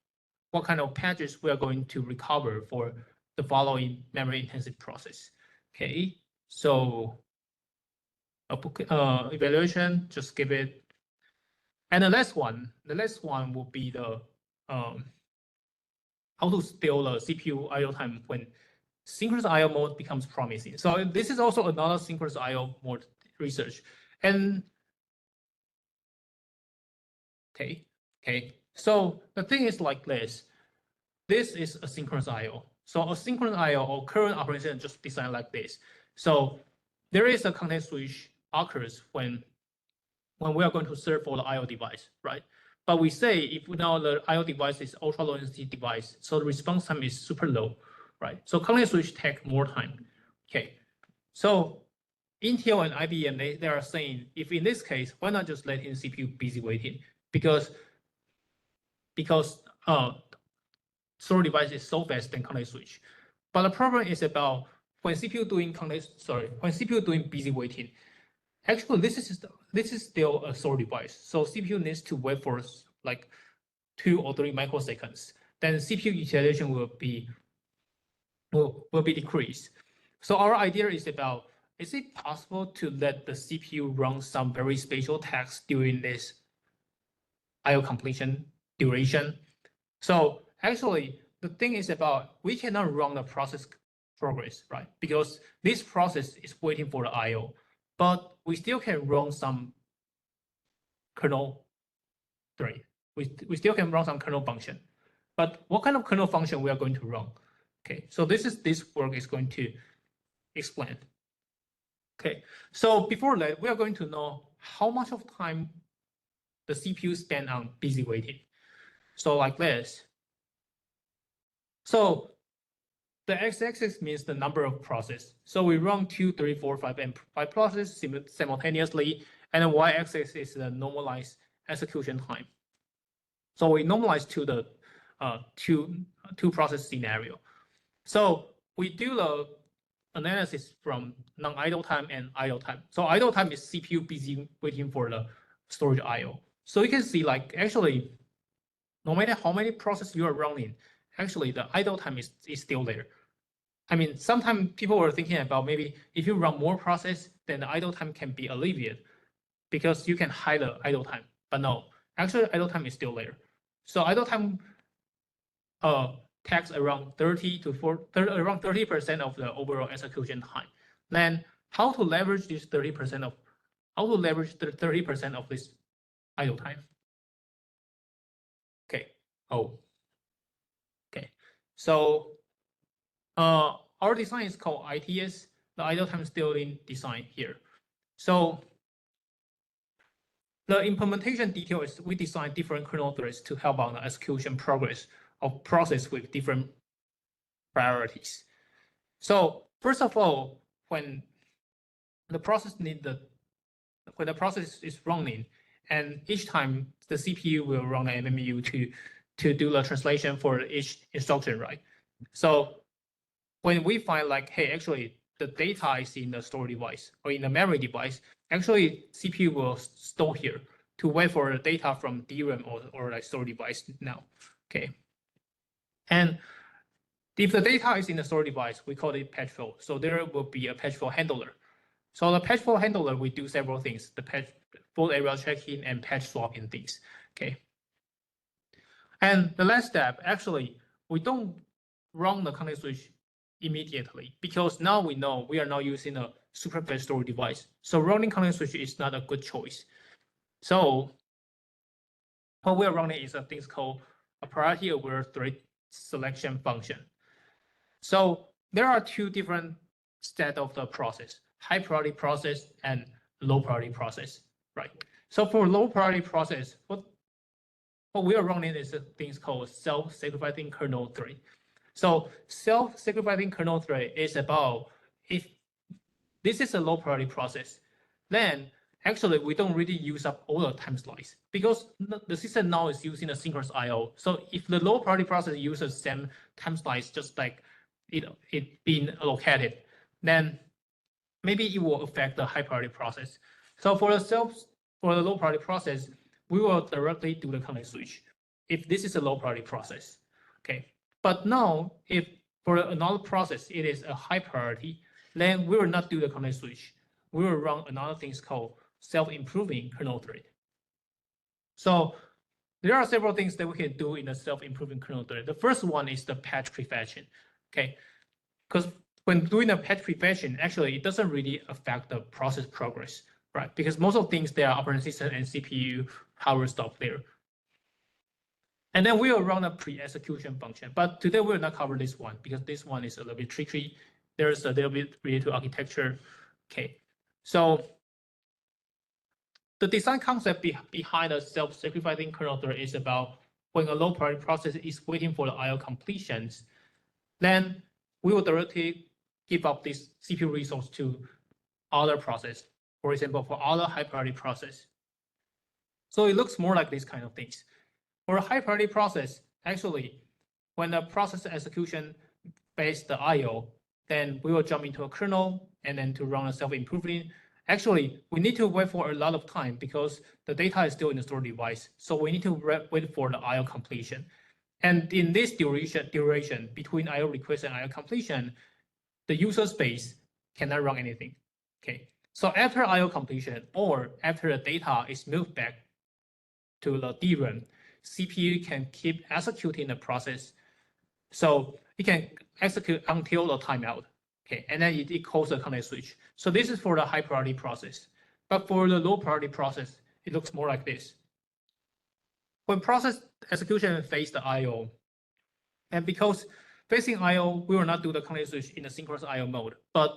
Speaker 1: what kind of patches we are going to recover for the following memory intensive process. Okay, so evaluation, just give it. And the last one will be the how to scale the CPU I/O time when synchronous I/O mode becomes promising. So this is also another synchronous I/O mode research. And okay, so the thing is like this. This is a synchronous I/O. So a synchronous I/O or current operation just designed like this. So there is a context switch occurs when we are going to serve for the I/O device, right? But we say if now the I/O device is ultra low latency device, so the response time is super low, right? So context switch take more time. Okay, so Intel and IBM they are saying if in this case why not just let in CPU busy waiting because storage device is so fast than context switch. But the problem is about when CPU doing busy waiting. Actually, this is still a storage device, so CPU needs to wait for like 2 or 3 microseconds. Then CPU utilization will be decreased. So our idea is about: is it possible to let the CPU run some very special tasks during this I/O completion duration? So actually, the thing is about we cannot run the process progress, right? Because this process is waiting for the I/O. But we still can run some kernel thread. We still can run some kernel function. But what kind of kernel function we are going to run? Okay, so this work is going to explain. Okay, so before that, we are going to know how much of time the CPU spend on busy waiting. So like this. So the x-axis means the number of processes. So we run 2, 3, 4, 5, and 5 processes simultaneously, and the y-axis is the normalized execution time. So we normalize to the two process scenario. So we do the analysis from non-idle time and idle time. So idle time is CPU busy waiting for the storage I/O. So you can see like actually, no matter how many processes you are running, actually the idle time is still there. I mean, sometimes people were thinking about maybe if you run more process, then the idle time can be alleviated. because you can hide the idle time. But no, actually idle time is still there. So idle time takes around 30% of the overall execution time. Then how to leverage this 30% of this idle time? Okay. Okay. So our design is called ITS. The idle time is still in design here. So the implementation detail is we design different kernel threads to help on the execution progress of process with different priorities. So first of all, when the process is running, and each time the CPU will run an MMU to do the translation for each instruction, right? So when we find like, hey, actually the data is in the store device or in the memory device, actually CPU will store here to wait for the data from DRAM or like store device now. Okay. And if the data is in the store device, we call it patch flow. So there will be a patch flow handler. So the patch flow handler, we do several things, the patch full area checking and patch swapping things. Okay. And the last step, actually, we don't run the context switch immediately because now we know we are now using a superfast storage device. So running context switch is not a good choice. So what we're running is a thing called a priority aware thread selection function. So there are two different steps of the process, high priority process and low priority process, right? So for low priority process, what we are running is a thing called self-sacrificing kernel thread. So self-sacrificing kernel thread is about if this is a low priority process, then actually we don't really use up all the time slice because the system now is using a synchronous IO. So if the low priority process uses same time slice, just like it being allocated, then maybe it will affect the high priority process. So for the low priority process, we will directly do the context switch if this is a low priority process. Okay. But now, if for another process it is a high priority, then we will not do the context switch. We will run another thing called self-improving kernel thread. So there are several things that we can do in the self-improving kernel thread. The first one is the patch prefetching. Okay, because when doing a patch prefetching, actually it doesn't really affect the process progress, right? Because most of things they are operating system and CPU power stuff there. And then we will run a pre-execution function. But today we will not cover this one because this one is a little bit tricky. There's a little bit related to architecture. Okay, so the design concept behind a self-sacrificing kernel thread is about when a low priority process is waiting for the IO completions, then we will directly give up this CPU resource to other process, for example, for other high priority process. So it looks more like these kind of things. For a high priority process, actually, when the process execution face the IO, then we will jump into a kernel and then to run a self-improving. Actually, we need to wait for a lot of time because the data is still in the store device. So we need to wait for the IO completion. And in this duration between IO request and IO completion, the user space cannot run anything. Okay. So after IO completion or after the data is moved back to the DRAM, CPU can keep executing the process. So it can execute until the timeout. Okay, and then it calls a context switch. So this is for the high priority process. But for the low priority process, it looks more like this. When process execution face the IO, and because facing IO, we will not do the context switch in the synchronous IO mode. But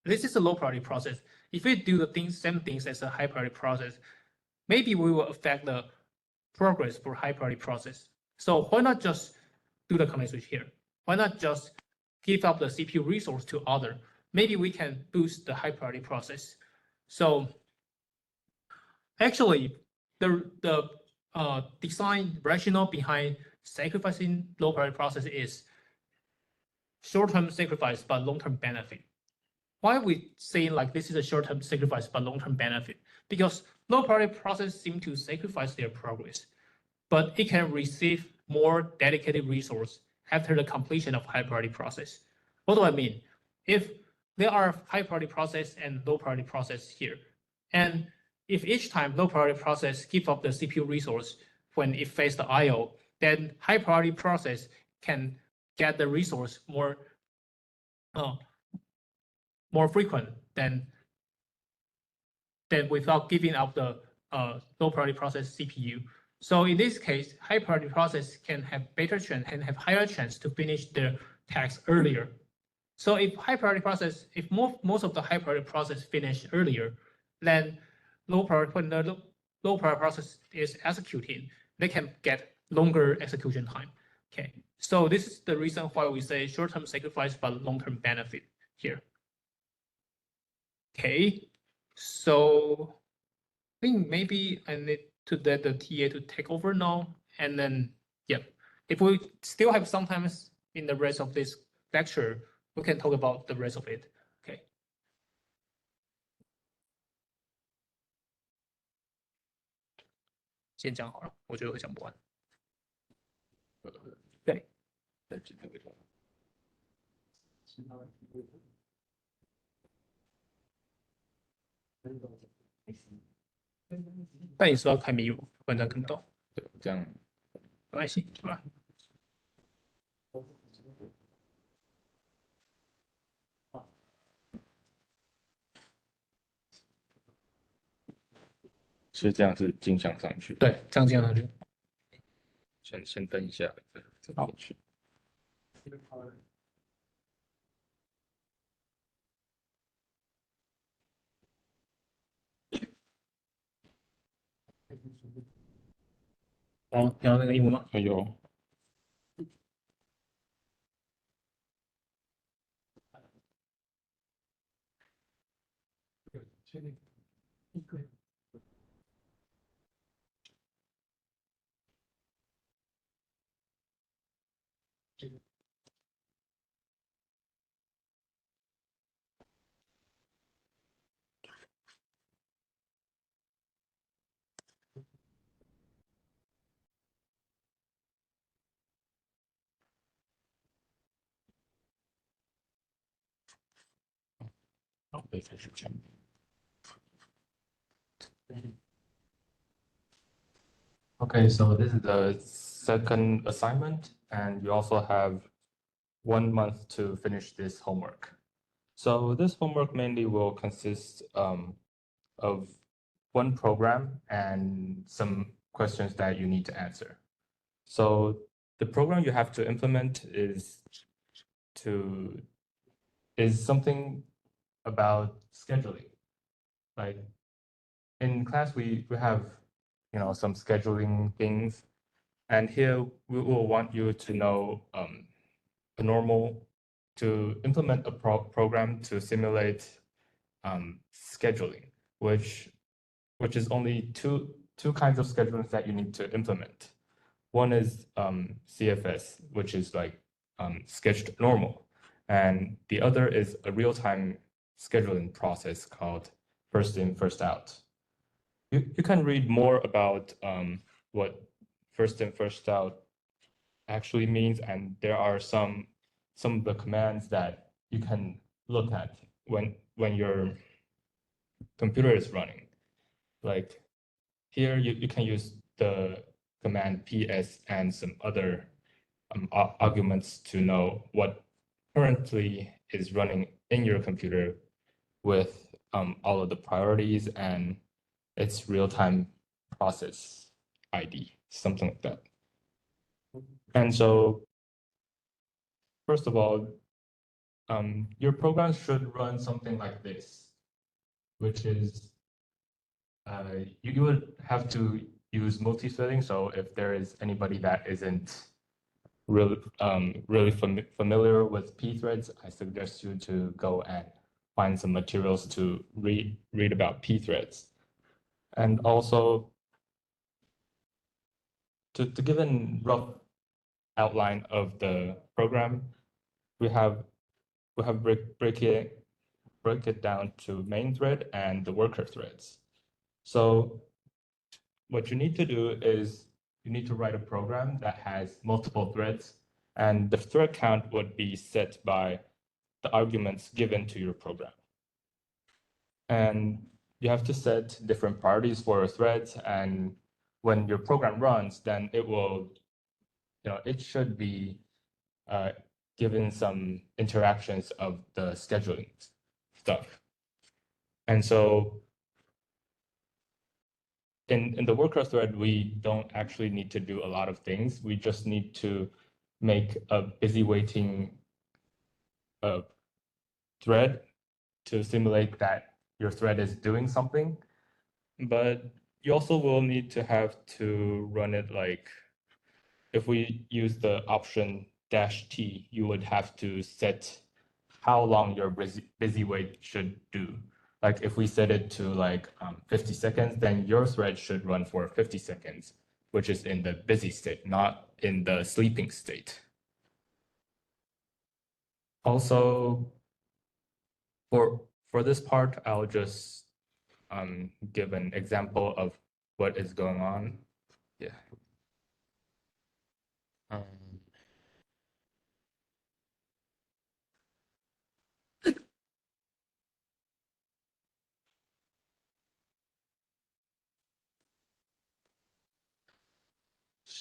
Speaker 1: this is a low priority process. If we do the same things as a high priority process, maybe we will affect the progress for high priority process. So why not just do the context switch here? Why not just give up the CPU resource to other? Maybe we can boost the high priority process. So actually, the design rationale behind sacrificing low priority process is short-term sacrifice but long-term benefit. Why we say like this is a short-term sacrifice but long-term benefit? Because low priority process seem to sacrifice their progress, but it can receive more dedicated resource after the completion of high priority process. What do I mean? If there are high priority process and low priority process here, and if each time low priority process give up the CPU resource when it faces the IO, then high priority process can get the resource more frequent than without giving up the low priority process CPU. So in this case, high priority process can have better chance and have higher chance to finish the task earlier. So if high priority process, if most of the high priority process finish earlier, then low priority when the low priority process is executing, they can get longer execution time. Okay, so this is the reason why we say short-term sacrifice but long-term benefit here. Okay, so I think maybe I need to let the TA to take over now, and then yeah, if we still have some time in the rest of this lecture, we can talk about the rest of it. Okay. 先讲好了，我觉得会讲不完。对。但你是要开迷雾，不然这样看不到。
Speaker 5: 对，这样
Speaker 1: 没关系，好吧。
Speaker 5: 是这样是镜像上去。
Speaker 1: 对，这样上去。
Speaker 5: 先登一下，再过去。
Speaker 1: 哦，你要那个荧幕吗？
Speaker 5: 有。好，可以开始讲。Okay, so this is the second assignment, and you also have 1 month to finish this homework. So this homework mainly will consist of one program and some questions that you need to answer. So the program you have to implement is something about scheduling. Like in class, we have some scheduling things, and here we will want you to know to implement a program to simulate scheduling, which is only two kinds of scheduling that you need to implement. One is CFS, which is like sketched normal, and the other is a real-time scheduling process called first in, first out. You can read more about what first in, first out actually means, and there are some of the commands that you can look at when your computer is running. Like here, you can use the command ps and some other arguments to know what currently is running in your computer with all of the priorities and its real-time process ID, something like that. And so, first of all, your program should run something like this, which is you would have to use multi-threading. So if there is anybody that isn't really familiar with p-threads, I suggest you to go and find some materials to read about p-threads. And also, to give a rough outline of the program, we have break it down to main thread and the worker threads. So what you need to do is you need to write a program that has multiple threads, and the thread count would be set by the arguments given to your program. And you have to set different priorities for your threads, and when your program runs, then it will, it should be given some interactions of the scheduling stuff. And so in the worker thread, we don't actually need to do a lot of things. We just need to make a busy waiting thread to simulate that your thread is doing something. But you also will need to have to run it like, if we use the option -t, you would have to set how long your busy wait should do. Like if we set it to like 50 seconds, then your thread should run for 50 seconds, which is in the busy state, not in the sleeping state. Also, for this part, I'll just give an example of what is going on. Yeah.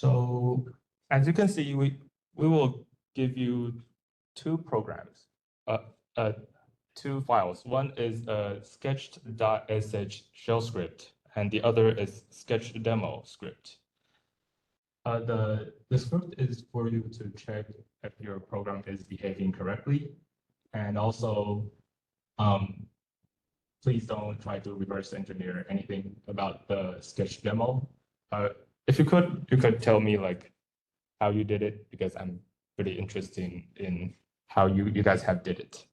Speaker 5: So as you can see, we will give you two programs, two files. One is a sketched.sh shell script, and the other is sketch demo script. The script is for you to check if your program is behaving correctly, and also please don't try to reverse engineer anything about the sketch demo. If you could tell me like how you did it, because I'm pretty interested in how you guys have did it.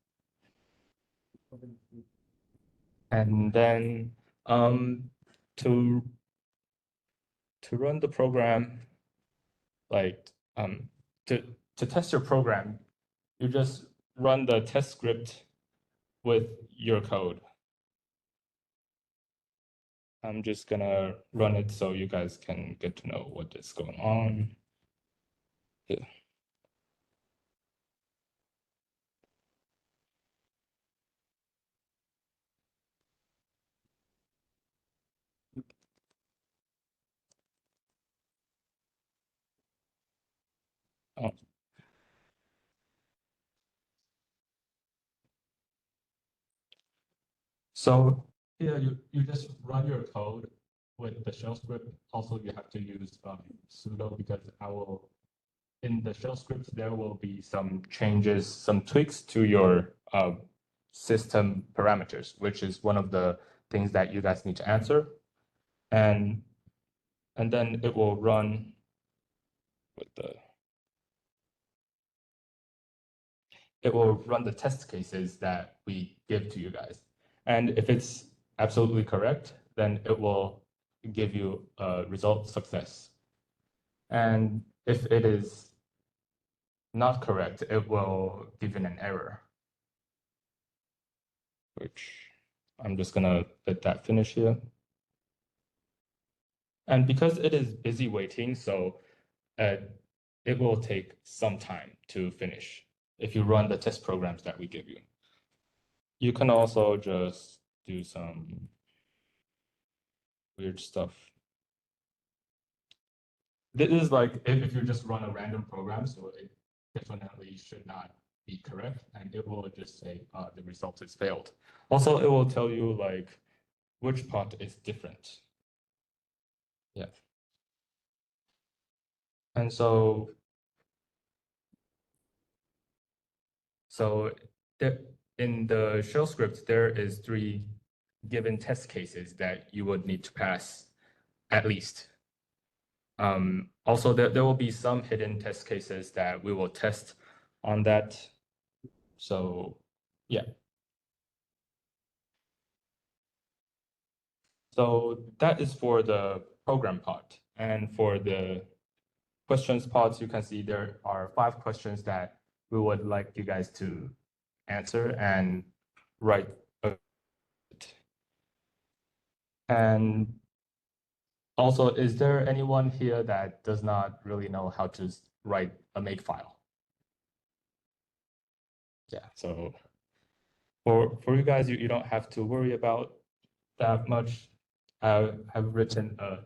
Speaker 5: And then to run the program, like to test your program, you just run the test script with your code. I'm just gonna run it so you guys can get to know what is going on. Yeah. Oh. So yeah, you just run your code with the shell script. Also, you have to use sudo, because in the shell script, there will be some changes, some tweaks to your system parameters, which is one of the things that you guys need to answer. And then it will run with the test cases that we give to you guys. And if it's absolutely correct, then it will give you a result success. And if it is not correct, it will give you an error, which I'm just gonna let that finish here. And because it is busy waiting, so it will take some time to finish if you run the test programs that we give you. You can also just do some weird stuff. This is like if you just run a random program, so it definitely should not be correct, and it will just say the result is failed. Also, it will tell you like which part is different. Yeah. And so there, in the shell script, there is 3 given test cases that you would need to pass at least. Also, there will be some hidden test cases that we will test on that. So yeah. So that is for the program part. And for the questions part, you can see there are 5 questions that we would like you guys to answer and write. And also, is there anyone here that does not really know how to write a makefile? Yeah, so for you guys, you don't have to worry about that much. I have written a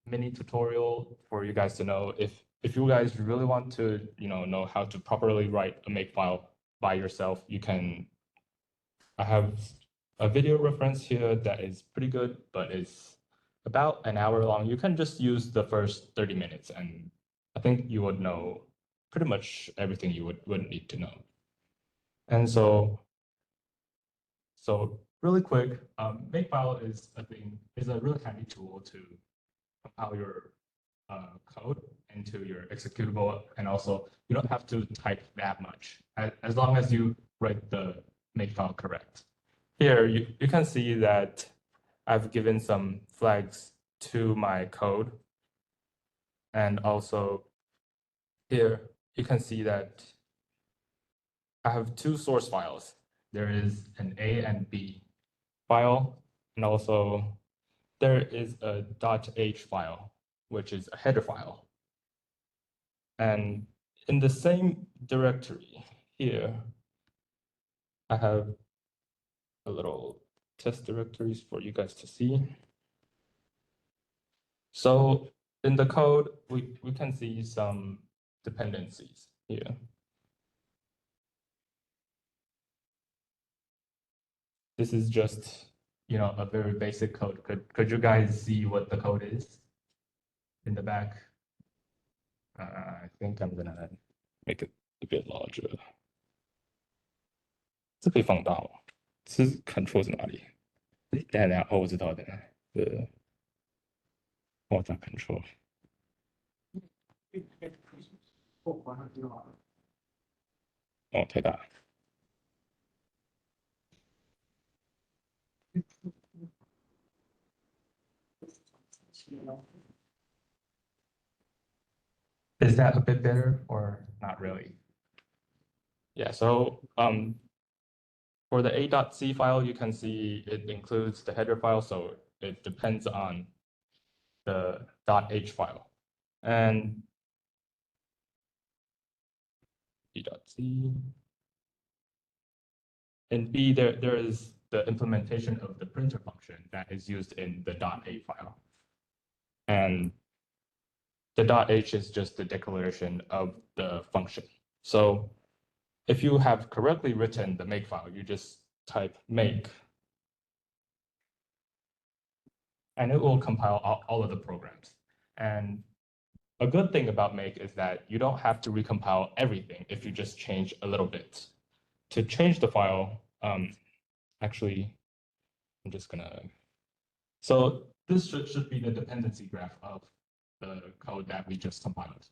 Speaker 5: mini tutorial for you guys to know if you guys really want to know how to properly write a makefile by yourself, you can. I have a video reference here that is pretty good, but it's about an hour long. You can just use the first 30 minutes and I think you would know pretty much everything you would need to know. And so really quick, makefile is a really handy tool to compile your code into your executable, and also you don't have to type that much as long as you write the makefile correct. Here you can see that I've given some flags to my code, and also here you can see that I have two source files. There is an A and B file, and also there is a .h file, which is a header file. And in the same directory here, I have a little test directories for you guys to see. So in the code, we can see some dependencies here. This is just, a very basic code. Could you guys see what the code is in the back? I think I'm gonna make it a bit larger. 这可以放大吗？是 control 是哪里？等下，哦，我知道，等下，放大 control。哦，太大。Is that a bit better or not really? Yeah, so for the a.c file, you can see it includes the header file, so it depends on the .h file. And b.c. In B, there is the implementation of the printer function that is used in the .a file. And the .h is just the declaration of the function. So if you have correctly written the makefile, you just type make, and it will compile all of the programs. And a good thing about make is that you don't have to recompile everything if you just change a little bit. To change the file, actually, I'm just gonna, so this should be the dependency graph of the code that we just compiled.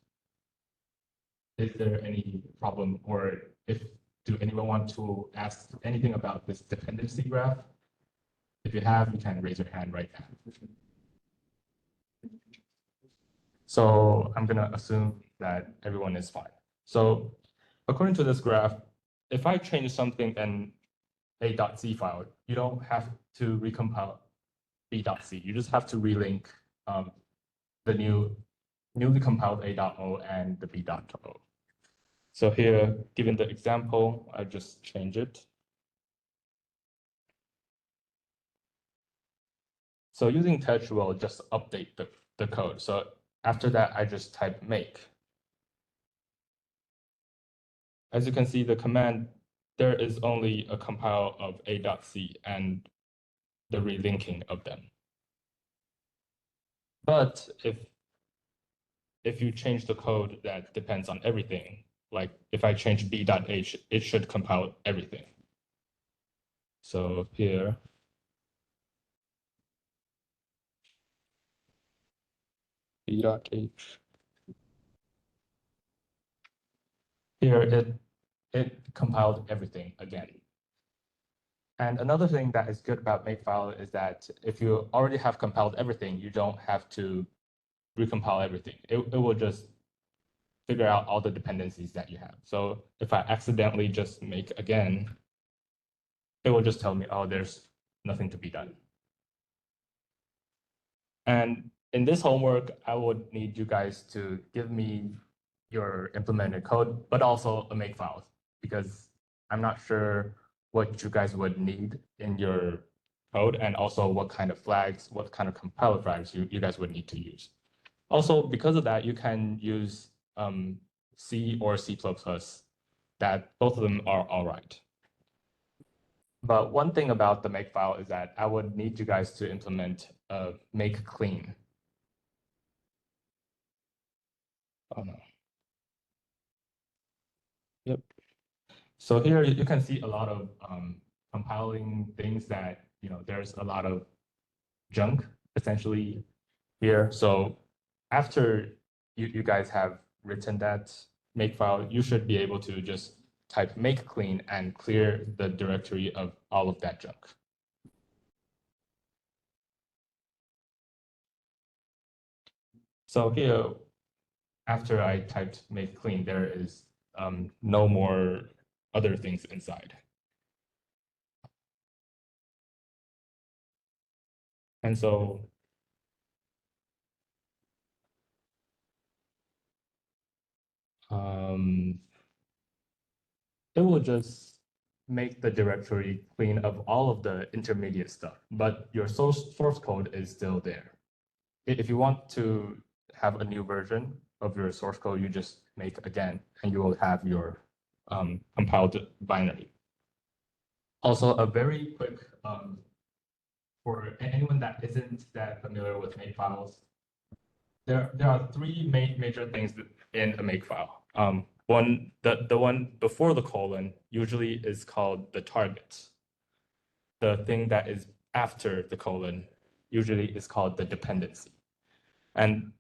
Speaker 5: Is there any problem, or do anyone want to ask anything about this dependency graph? If you have, you can raise your hand right now. So I'm gonna assume that everyone is fine. So according to this graph, if I change something in a.c file, you don't have to recompile b.c. You just have to relink the newly compiled a.o and the b.o. So here, given the example, I just change it. So using touch will just update the code. So after that, I just type make. As you can see, the command, there is only a compile of a.c and the relinking of them. But if you change the code that depends on everything, like if I change b.h, it should compile everything. So here, b.h. Here it compiled everything again. And another thing that is good about makefile is that if you already have compiled everything, you don't have to recompile everything. It will just figure out all the dependencies that you have. So if I accidentally just make again, it will just tell me, oh, there's nothing to be done. And in this homework, I would need you guys to give me your implemented code, but also a makefile, because I'm not sure what you guys would need in your code, and also what kind of flags, what kind of compiler flags you guys would need to use. Also, because of that, you can use C or C++, that both of them are all right. But one thing about the makefile is that I would need you guys to implement make clean. Oh no. Yep. So here you can see a lot of compiling things that, there's a lot of junk essentially here. So after you guys have written that makefile, you should be able to just type make clean and clear the directory of all of that junk. So here, after I typed make clean, there is no more other things inside. And so it will just make the directory clean of all of the intermediate stuff, but your source code is still there. If you want to have a new version of your source code, you just make again, and you will have your compiled binary. Also, a very quick, for anyone that isn't that familiar with makefiles, there are three major things in a makefile. The one before the colon usually is called the target. The thing that is after the colon usually is called the dependency. And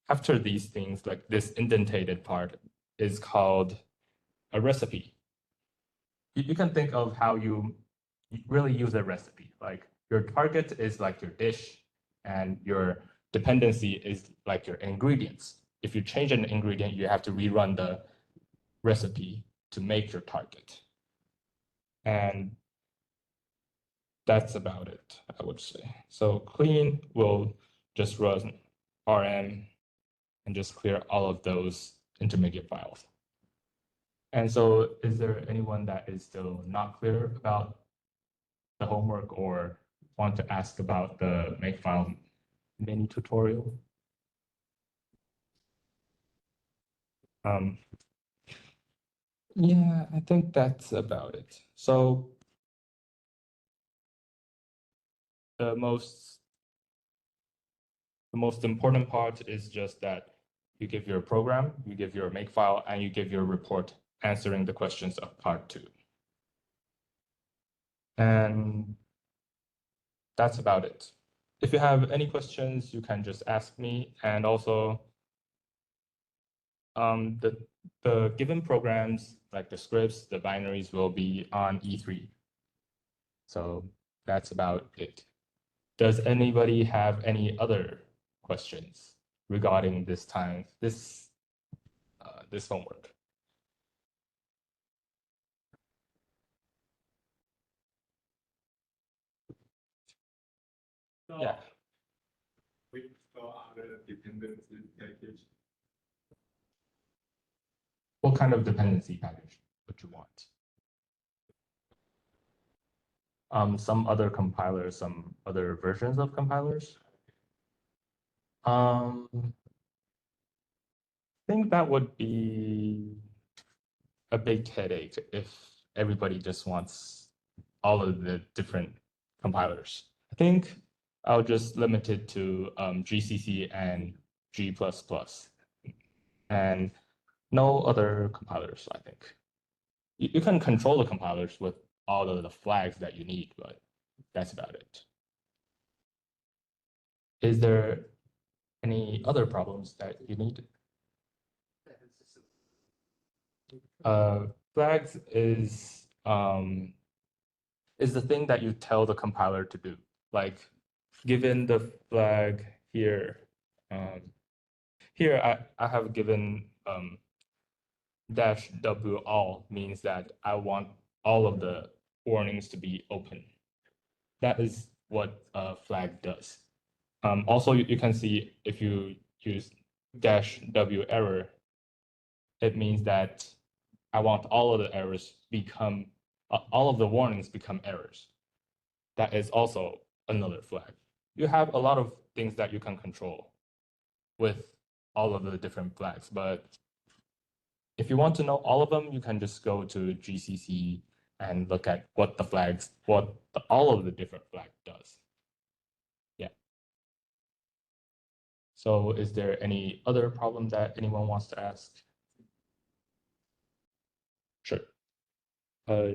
Speaker 5: after these things, like this indentated part is called a recipe. You can think of how you really use a recipe. Like your target is like your dish, and your dependency is like your ingredients. If you change an ingredient, you have to rerun the recipe to make your target. And that's about it, I would say. So clean will just run rm and just clear all of those intermediate files. And so is there anyone that is still not clear about the homework or want to ask about the makefile mini tutorial? Yeah, I think that's about it. So the most important part is just that you give your program, you give your makefile, and you give your report answering the questions of part 2. And that's about it. If you have any questions, you can just ask me. And also, the given programs, like the scripts, the binaries, will be on E3. So that's about it. Does anybody have any other questions regarding this homework? Yeah.
Speaker 7: We saw other dependency package.
Speaker 5: What kind of dependency package would you want? Some other compilers, some other versions of compilers. I think that would be a big headache if everybody just wants all of the different compilers. I think I'll just limit it to GCC and G++, and no other compilers, I think. You can control the compilers with all of the flags that you need, but that's about it. Is there any other problems that you need? Flags is the thing that you tell the compiler to do. Like, given the flag here, here I have given -w all means that I want all of the warnings to be open. That is what a flag does. Also, you can see if you use -w error, it means that I want all of the errors all of the warnings become errors. that is also another flag. You have a lot of things that you can control with all of the different flags, but if you want to know all of them, you can just go to GCC and look at what all of the different flag does. Yeah. So is there any other problem that anyone wants to ask? Sure.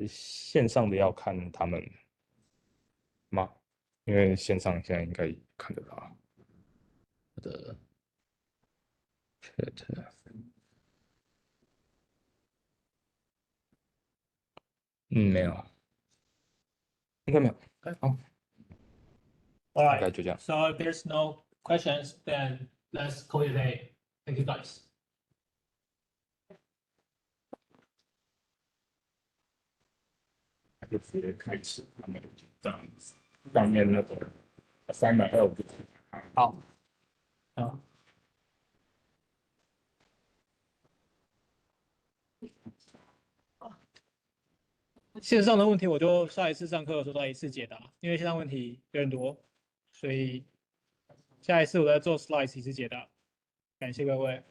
Speaker 5: 线上的要看他们吗？因为线上现在应该看得到我的 chat。没有，应该没有。好，
Speaker 6: All
Speaker 5: 大概
Speaker 6: right.
Speaker 5: 就这样。
Speaker 6: So if there's no questions, then let's call it a day. Thank you, guys.
Speaker 5: 就直接开始他们这样子，上面那个300还有不
Speaker 6: 好，好。线上的问题我就下一次上课的时候再一次解答，因为线上问题有点多，所以下一次我再做 slides 一次解答。感谢各位。